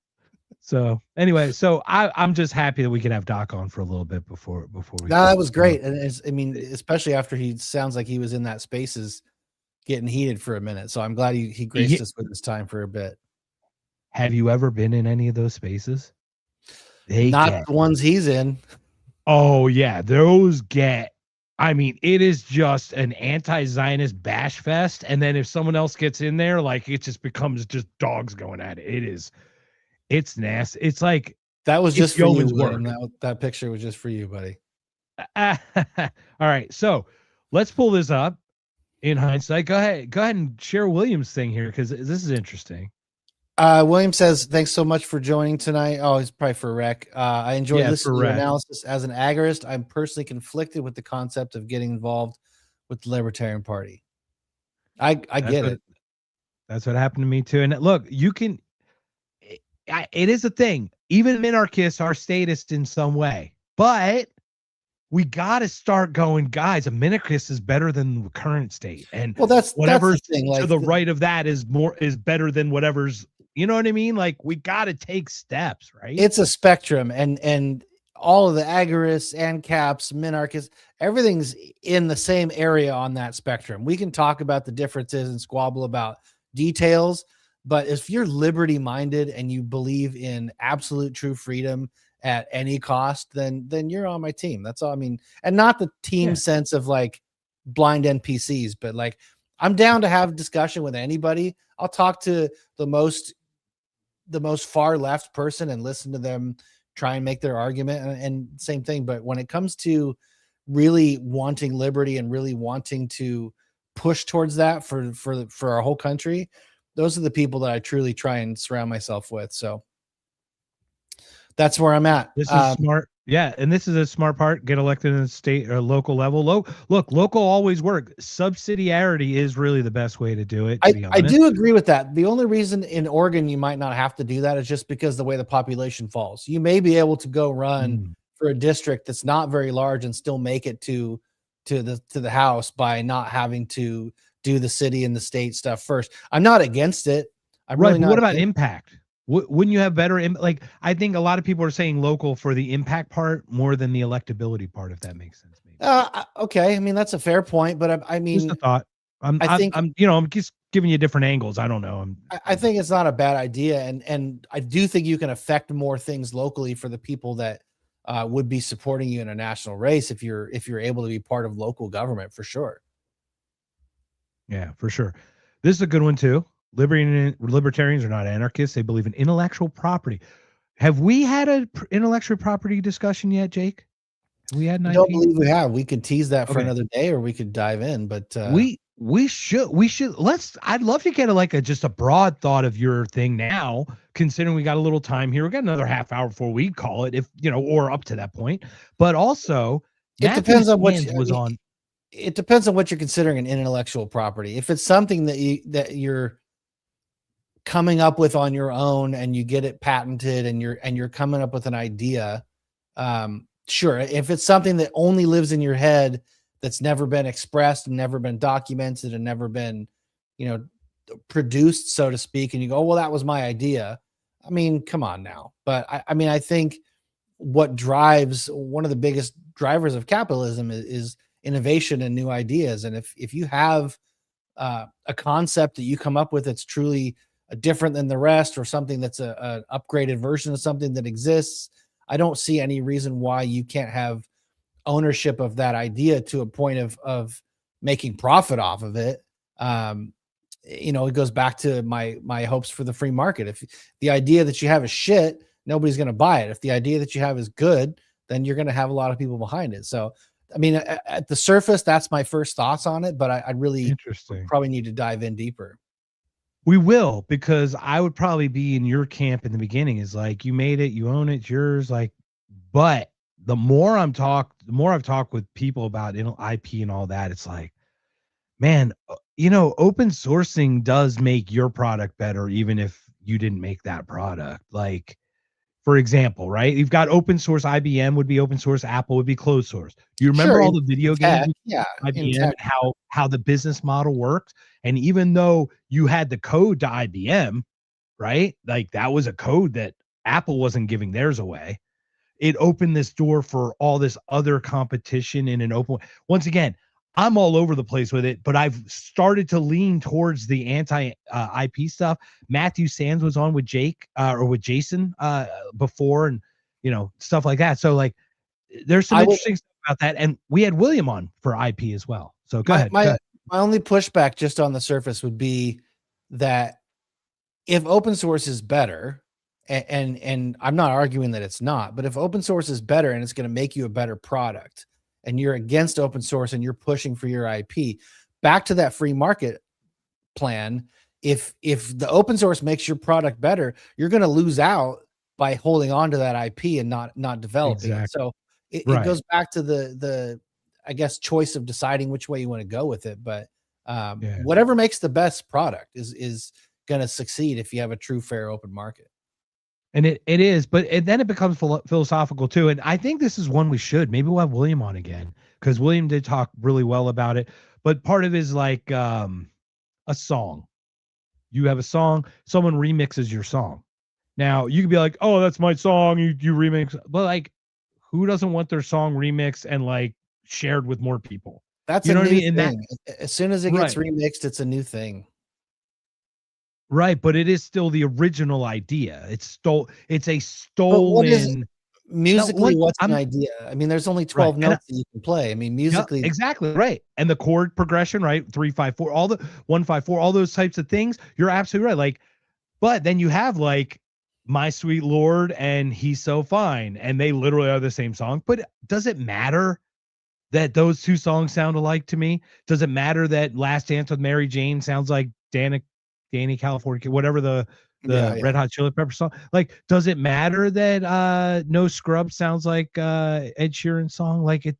Speaker 5: So anyway, I'm just happy that we can have Doc on for a little bit before we.
Speaker 4: No, that was great, and especially after he sounds like he was in that spaces, getting heated for a minute. So I'm glad he graced us with his time for a bit.
Speaker 5: Have you ever been in any of those spaces?
Speaker 4: Not the ones he's in.
Speaker 5: Oh yeah, those get. I mean, it is just an anti-Zionist bash fest, and then if someone else gets in there, like it just becomes just dogs going at it. It's nasty. It's like
Speaker 4: that was just for you. That picture was just for you, buddy.
Speaker 5: All right, so let's pull this up. In hindsight, go ahead and share William's thing here because this is interesting.
Speaker 4: William says, "Thanks so much for joining tonight." Oh, it's probably for Rec. I enjoyed listening to your analysis. As an agorist, I'm personally conflicted with the concept of getting involved with the Libertarian Party. I get it.
Speaker 5: That's what happened to me too. And look, you can. It is a thing. Even minarchists are statist in some way, but we got to start going, guys. A minarchist is better than the current state, and
Speaker 4: that's
Speaker 5: whatever's
Speaker 4: the thing.
Speaker 5: to the right of that is better than whatever's You know what I mean? Like we got to take steps, right?
Speaker 4: It's a spectrum, and all of the agorists, ANCAPs, minarchists, everything's in the same area on that spectrum. We can talk about the differences and squabble about details, but if you're liberty minded and you believe in absolute true freedom at any cost, then you're on my team. That's all. I mean, and not the team sense of like blind NPCs, but like I'm down to have discussion with anybody. I'll talk to the most far left person and listen to them try and make their argument, and same thing. But when it comes to really wanting liberty and really wanting to push towards that for our whole country, those are the people that I truly try and surround myself with. So that's where I'm at.
Speaker 5: This is smart. Yeah, and this is a smart part. Get elected in the state or local level. Look, local always work. Subsidiarity is really the best way to do it.
Speaker 4: I do agree with that. The only reason in Oregon you might not have to do that is just because the way the population falls. You may be able to go run for a district that's not very large and still make it to the House by not having to do the city and the state stuff first. I'm not against it. I'm really not.
Speaker 5: What about impact? Wouldn't you have better? Like, I think a lot of people are saying local for the impact part more than the electability part, if that makes sense.
Speaker 4: Okay. I mean, that's a fair point, but I mean,
Speaker 5: just a thought. I'm just giving you different angles. I don't know.
Speaker 4: I think it's not a bad idea. And I do think you can affect more things locally for the people that would be supporting you in a national race if you're able to be part of local government, for sure.
Speaker 5: Yeah, for sure. This is a good one too. Libertarians are not anarchists. They believe in intellectual property. Have we had an intellectual property discussion yet, Jake? Have we had an
Speaker 4: I don't believe we have. We could tease that for another day, or we could dive in. But
Speaker 5: we should. I'd love to get just a broad thought of your thing now, considering we got a little time here. We got another half hour before we call it, or up to that point. But also,
Speaker 4: it depends on what It depends on what you're considering an intellectual property. If it's something that you're coming up with on your own and you get it patented and you're coming up with an idea, sure. If it's something that only lives in your head, that's never been expressed and never been documented and never been produced, so to speak, and you go, well, that was my idea. I mean, come on now. But I think one of the biggest drivers of capitalism is innovation and new ideas. And if you have a concept that you come up with that's truly different than the rest, or something that's an upgraded version of something that exists, I don't see any reason why you can't have ownership of that idea to a point of making profit off of it. It goes back to my hopes for the free market. If the idea that you have is shit, nobody's going to buy it. If the idea that you have is good, then you're going to have a lot of people behind it. So, I mean, at the surface, that's my first thoughts on it, but I really probably need to dive in deeper.
Speaker 5: We will, because I would probably be in your camp in the beginning. Is like, you made it, you own it, it's yours. Like, but the more I've talked with people about IP and all that, it's like, man, open sourcing does make your product better, even if you didn't make that product. Like, for example, right? You've got open source. IBM would be open source. Apple would be closed source. Do you remember all the video games? IBM, how the business model worked. And even though you had the code to IBM, right? Like, that was a code that Apple wasn't giving theirs away. It opened this door for all this other competition in an open. Once again, I'm all over the place with it, but I've started to lean towards the anti-IP stuff. Matthew Sands was on with Jake or with Jason before, and stuff like that. So like, there's some interesting stuff about that, and we had William on for IP as well. So go ahead.
Speaker 4: My only pushback just on the surface would be that if open source is better, and I'm not arguing that it's not, but if open source is better and it's going to make you a better product, and you're against open source and you're pushing for your IP, back to that free market plan. If the open source makes your product better, you're going to lose out by holding on to that IP and not developing it. So it goes back to the I guess choice of deciding which way you want to go with it. But whatever makes the best product is going to succeed if you have a true, fair, open market.
Speaker 5: And it is, but then it becomes philosophical too. And I think this is one we should. Maybe we'll have William on again, because William did talk really well about it. But part of it is like a song. You have a song, someone remixes your song. Now you could be like, oh, that's my song. You remix, but like, who doesn't want their song remixed and like shared with more people?
Speaker 4: That's
Speaker 5: You
Speaker 4: a
Speaker 5: know what I
Speaker 4: new
Speaker 5: mean? And that,
Speaker 4: thing. As soon as it gets remixed, it's a new thing.
Speaker 5: Right, but it is still the original idea. It's a
Speaker 4: But what is
Speaker 5: stolen
Speaker 4: musically?
Speaker 5: like,
Speaker 4: What's an idea? I mean, there's only 12
Speaker 5: and
Speaker 4: notes that you can play. I mean, musically,
Speaker 5: exactly right. And the chord progression, right? 3-5-4, all the 1-5-4, all those types of things. You're absolutely right. Like, but then you have like My Sweet Lord and He's So Fine, and they literally are the same song. But does it matter that those two songs sound alike to me? Does it matter that Last Dance with Mary Jane sounds like Danny California, whatever the Red Hot Chili Pepper song? Like, does it matter that No Scrub sounds like Ed Sheeran's song? Like, it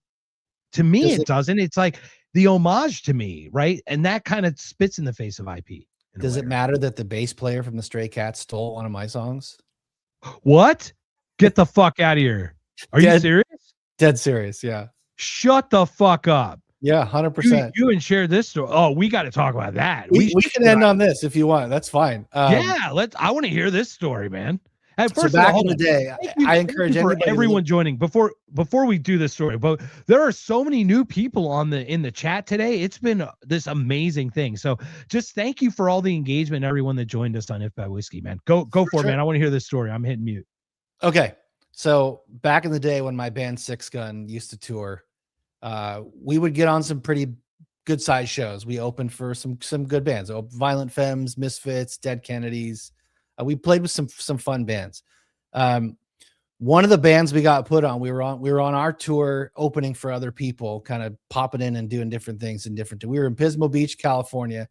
Speaker 5: to me, it doesn't. It's like the homage to me, right? And that kind of spits in the face of IP.
Speaker 4: Does it matter that the bass player from the Stray Cats stole one of my songs?
Speaker 5: What? Get the fuck out of here. Are you serious?
Speaker 4: Dead serious, yeah.
Speaker 5: Shut the fuck up.
Speaker 4: Yeah, 100%.
Speaker 5: You and share this story. Oh, we got to talk about that.
Speaker 4: We can end on this if you want. That's fine.
Speaker 5: Yeah, I want to hear this story, man. And
Speaker 4: So
Speaker 5: first
Speaker 4: back
Speaker 5: of all,
Speaker 4: in the day, I encourage
Speaker 5: everyone joining. Before we do this story, but there are so many new people in the chat today. It's been this amazing thing. So just thank you for all the engagement, everyone that joined us on If by Whiskey, man. Go for it, man. I want to hear this story. I'm hitting mute.
Speaker 4: Okay, so back in the day when my band Six Gun used to tour, we would get on some pretty good sized shows. We opened for some good bands, Violent Femmes, Misfits, Dead Kennedys. We played with some fun bands. One of the bands we got put on, we were on our tour opening for other people, kind of popping in and doing different things in different. We were in Pismo Beach, California.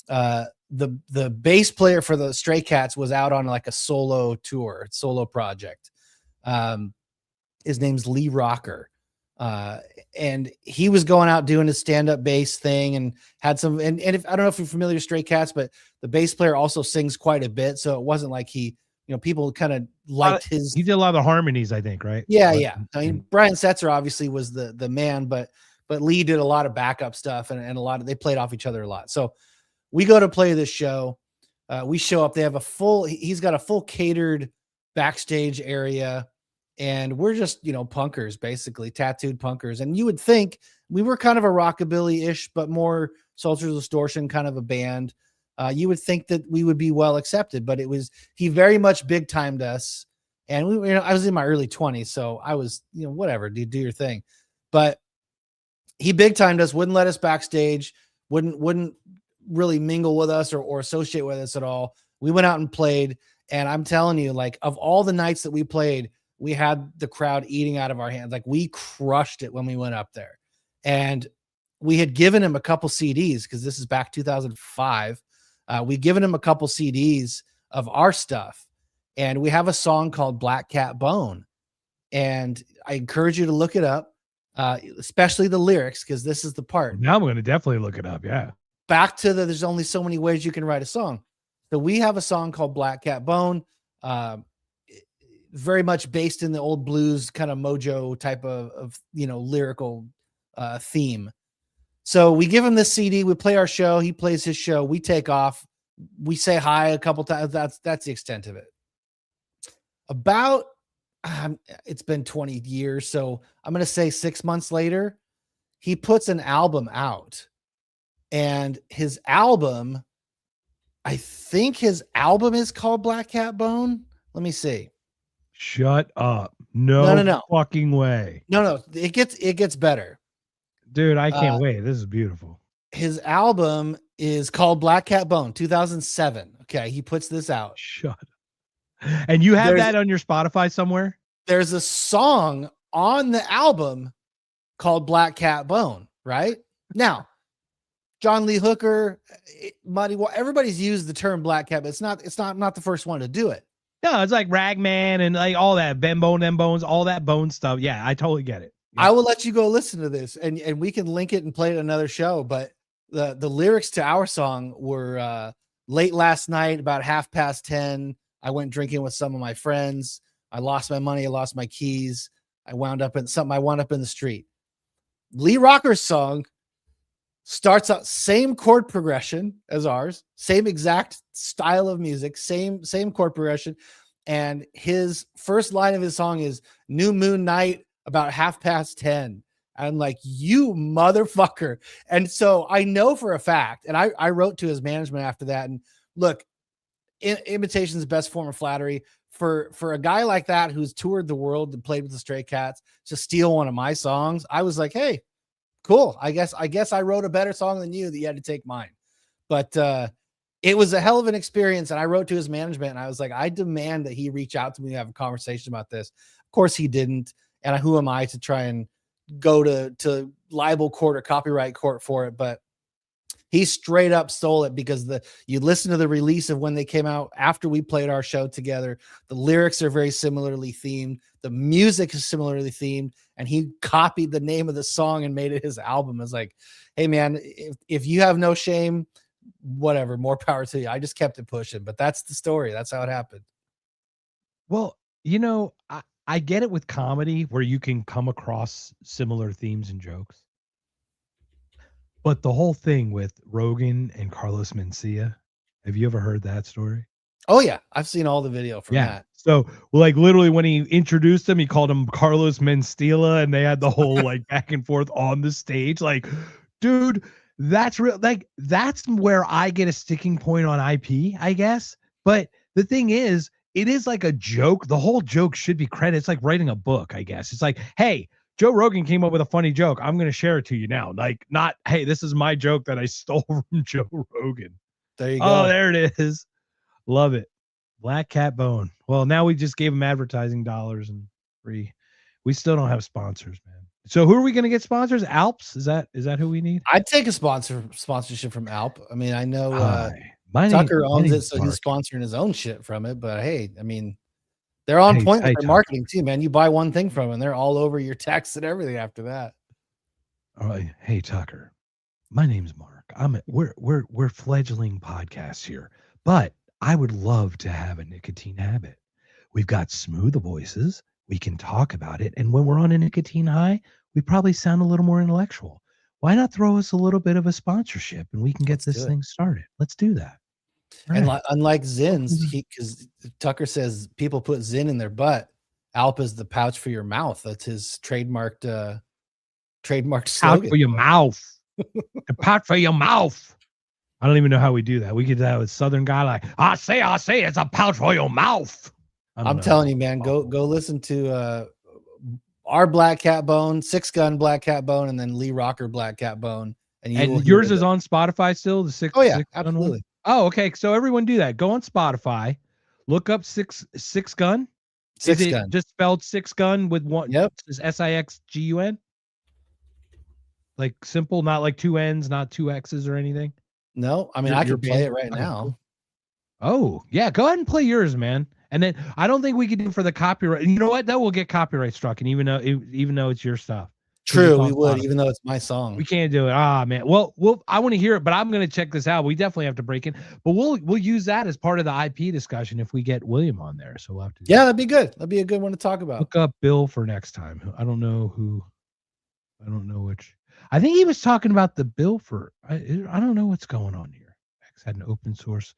Speaker 4: The bass player for the Stray Cats was out on like a solo tour, solo project. His name's Lee Rocker. And he was going out doing his stand-up bass thing and had some, and if, I don't know if you're familiar with Stray Cats, but the bass player also sings quite a bit. So it wasn't like he, people kind of liked his.
Speaker 5: He did a lot of the harmonies, I think, right?
Speaker 4: Yeah. I mean, Brian Setzer obviously was the man, but Lee did a lot of backup stuff and a lot of, they played off each other a lot. So we go to play this show. We show up, they have he's got a full catered backstage area. And we're just, punkers, basically tattooed punkers. And you would think we were kind of a rockabilly-ish, but more Soul's Distortion kind of a band. You would think that we would be well accepted, but he very much big timed us. And I was in my early 20s, so I was, whatever, dude, do your thing. But he big timed us, wouldn't let us backstage, wouldn't really mingle with us or associate with us at all. We went out and played, and I'm telling you, like, of all the nights that we played, we had the crowd eating out of our hands. Like, we crushed it when we went up there. And we had given him a couple CDs because this is back 2005. We'd given him a couple CDs of our stuff. And we have a song called Black Cat Bone. And I encourage you to look it up, especially the lyrics, because this is the part.
Speaker 5: Now I'm going to definitely look it up. Yeah.
Speaker 4: Back to there's only so many ways you can write a song. So we have a song called Black Cat Bone. Very much based in the old blues kind of mojo type of lyrical theme. So we give him this CD, we play our show, he plays his show, we take off, we say hi a couple times. That's the extent of it. About it's been 20 years, so I'm going to say 6 months later, he puts an album out. And his album, I think his album is called Black Cat Bone. Let me see.
Speaker 5: Shut up. No fucking way.
Speaker 4: No. It gets better.
Speaker 5: Dude, I can't wait. This is beautiful.
Speaker 4: His album is called Black Cat Bone, 2007. Okay, he puts this out.
Speaker 5: Shut up. And you have that on your Spotify somewhere?
Speaker 4: There's a song on the album called Black Cat Bone, right? Now, John Lee Hooker, Muddy, everybody's used the term Black Cat, but it's not the first one to do it.
Speaker 5: No, it's like Ragman and like all that Ben Bone, them bones, all that bone stuff. Yeah, I totally get it. Yeah.
Speaker 4: I will let you go listen to this, and we can link it and play it in another show. But the lyrics to our song were late last night, about 10:30. I went drinking with some of my friends. I lost my money. I lost my keys. I wound up in the street. Lee Rocker's song, starts out same chord progression as ours, same exact style of music, same chord progression. And his first line of his song is "New Moon Night, about 10:30." I'm like, you motherfucker. And so I know for a fact, and I wrote to his management after that. And look, imitation is the best form of flattery. For a guy like that who's toured the world and played with the Stray Cats to steal one of my songs, I was like, hey, cool. I guess I wrote a better song than you that you had to take mine. But it was a hell of an experience. And I wrote to his management and I was like, I demand that he reach out to me and have a conversation about this. Of course he didn't. And who am I to try and go to libel court or copyright court for it? But he straight up stole it, because you listen to the release of when they came out after we played our show together. The lyrics are very similarly themed. The music is similarly themed, and he copied the name of the song and made it his album. It's like, hey man, if you have no shame, whatever, more power to you. I just kept it pushing, but that's the story. That's how it happened.
Speaker 5: Well, I get it with comedy where you can come across similar themes and jokes. But the whole thing with Rogan and Carlos Mencia, have you ever heard that story?
Speaker 4: Oh yeah, I've seen all the video from that.
Speaker 5: So like literally when he introduced him, he called him Carlos Mencia, and they had the whole like back and forth on the stage. Like, dude, that's real. Like, that's where I get a sticking point on IP, I guess. But the thing is, it is like a joke. The whole joke should be credit. It's like writing a book, I guess. It's like, hey, Joe Rogan came up with a funny joke. I'm going to share it to you now. Like, not, hey, this is my joke that I stole from Joe Rogan.
Speaker 4: There you go.
Speaker 5: Oh, there it is. Love it. Black Cat Bone. Well, now we just gave him advertising dollars and free. We still don't have sponsors, man. So who are we going to get sponsors? Alps? Is that who we need?
Speaker 4: I'd take a sponsorship from Alp. I mean, I know
Speaker 5: Tucker
Speaker 4: owns it, so he's sponsoring his own shit from it. But hey, I mean, they're on point with their marketing too, man. You buy one thing from them, they're all over your text and everything after that.
Speaker 5: All right. Hey, Tucker. My name's Mark. We're fledgling podcasts here, but I would love to have a nicotine habit. We've got smooth voices. We can talk about it. And when we're on a nicotine high, we probably sound a little more intellectual. Why not throw us a little bit of a sponsorship and we can get this thing started? Let's do that.
Speaker 4: And unlike Zyns, because Tucker says people put Zyn in their butt, Alp is the pouch for your mouth. That's his trademarked slogan.
Speaker 5: Pouch for your mouth. The pouch for your mouth. I don't even know how we do that. We could have a Southern guy like, I say, it's a pouch for your mouth.
Speaker 4: I'm telling you, man, go listen to our Black Cat Bone, Six Gun Black Cat Bone, and then Lee Rocker Black Cat Bone.
Speaker 5: And yours is on Spotify still? The six?
Speaker 4: Oh yeah,
Speaker 5: six
Speaker 4: absolutely.
Speaker 5: Oh, okay. So everyone do that. Go on Spotify, look up Six Gun.
Speaker 4: Six Gun.
Speaker 5: Just spelled Six Gun with one.
Speaker 4: Yep.
Speaker 5: Is SIXGUN? Like simple, not like two N's, not two X's or anything.
Speaker 4: No, I mean I can play it right now.
Speaker 5: Oh yeah, go ahead and play yours, man. And then I don't think we can do for the copyright. You know what? That will get copyright struck, and even though it's your stuff.
Speaker 4: True, we would, even though it's my song.
Speaker 5: We can't do it. Ah, man. Well, I want to hear it, but I'm going to check this out. We definitely have to break in, but we'll use that as part of the IP discussion if we get William on there. So we'll have to.
Speaker 4: Yeah, that'd be good. That'd be a good one to talk about.
Speaker 5: Look up Bill for next time. I don't know which. I think he was talking about the bill for. I don't know what's going on here. X had an open source.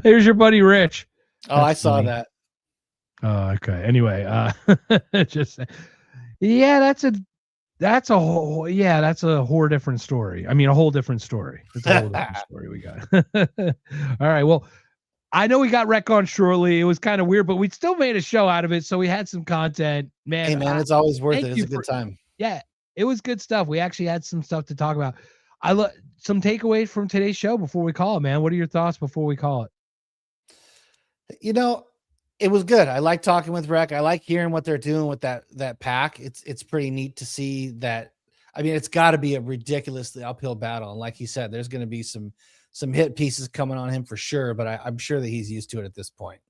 Speaker 5: Here's your buddy Rich.
Speaker 4: Oh, I saw that.
Speaker 5: Oh, okay. Anyway, just yeah, that's a whole different story. I mean, a whole different story. It's a whole different story we got. All right. Well, I know we got Rec on shortly. It was kind of weird, but we still made a show out of it, so we had some content. Man,
Speaker 4: hey man, it's always worth it. It's a good time.
Speaker 5: Yeah, it was good stuff. We actually had some stuff to talk about. Some takeaways from today's show before we call it, man. What are your thoughts before we call it?
Speaker 4: You know, it was good. I like talking with Rec. I like hearing what they're doing with that pack. It's pretty neat to see that. I mean, it's got to be a ridiculously uphill battle. And like he said, there's going to be some hit pieces coming on him for sure. But I'm sure that he's used to it at this point.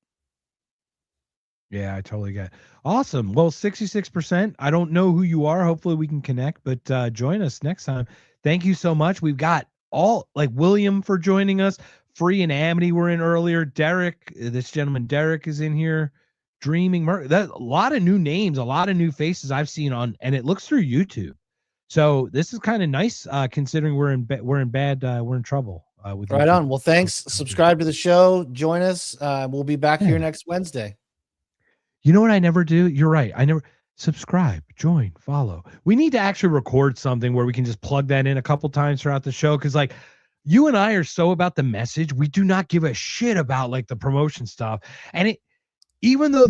Speaker 5: Yeah, I totally get it. Awesome. Well, 66%. I don't know who you are. Hopefully we can connect, but join us next time. Thank you so much. We've got William for joining us. Free and Amity were in earlier. Derek, this gentleman Derek is in here. Dreaming a lot of new names, a lot of new faces I've seen on, and it looks through YouTube. So this is kind of nice, considering we're in trouble. With
Speaker 4: Right
Speaker 5: YouTube.
Speaker 4: on. Well, thanks. Subscribe to the show. Join us. We'll be back here next Wednesday.
Speaker 5: You know what I never do? You're right. I never subscribe, join, follow. We need to actually record something where we can just plug that in a couple times throughout the show. Cause like you and I are so about the message. We do not give a shit about like the promotion stuff. And even though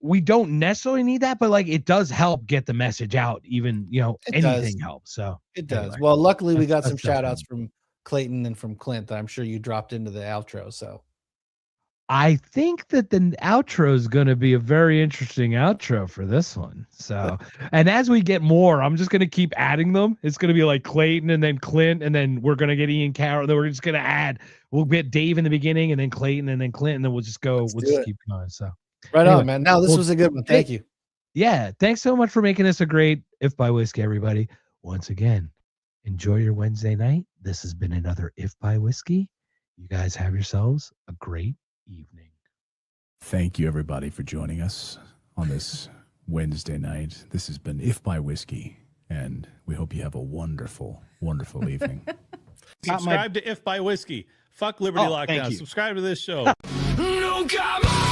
Speaker 5: we don't necessarily need that, but like it does help get the message out. Even, anything helps. So
Speaker 4: it does. Anyway, well, luckily we got some shout outs from Clayton and from Clint that I'm sure you dropped into the outro. So
Speaker 5: I think that the outro is going to be a very interesting outro for this one. So, and as we get more, I'm just going to keep adding them. It's going to be like Clayton and then Clint, and then we're going to get Ian Carroll. Then we're just going to add, we'll get Dave in the beginning and then Clayton and then Clint, and then we'll just go, keep going. So
Speaker 4: right on, man. Now this was a good one. Thank you.
Speaker 5: Yeah. Thanks so much for making this a great If by Whiskey, everybody. Once again, enjoy your Wednesday night. This has been another If by Whiskey. You guys have yourselves a great evening.
Speaker 13: Thank you, everybody, for joining us on this Wednesday night. This has been If by Whiskey, and we hope you have a wonderful, wonderful evening.
Speaker 14: Subscribe to If by Whiskey. Fuck Liberty Lockdown. Subscribe to this show.
Speaker 15: No, come on!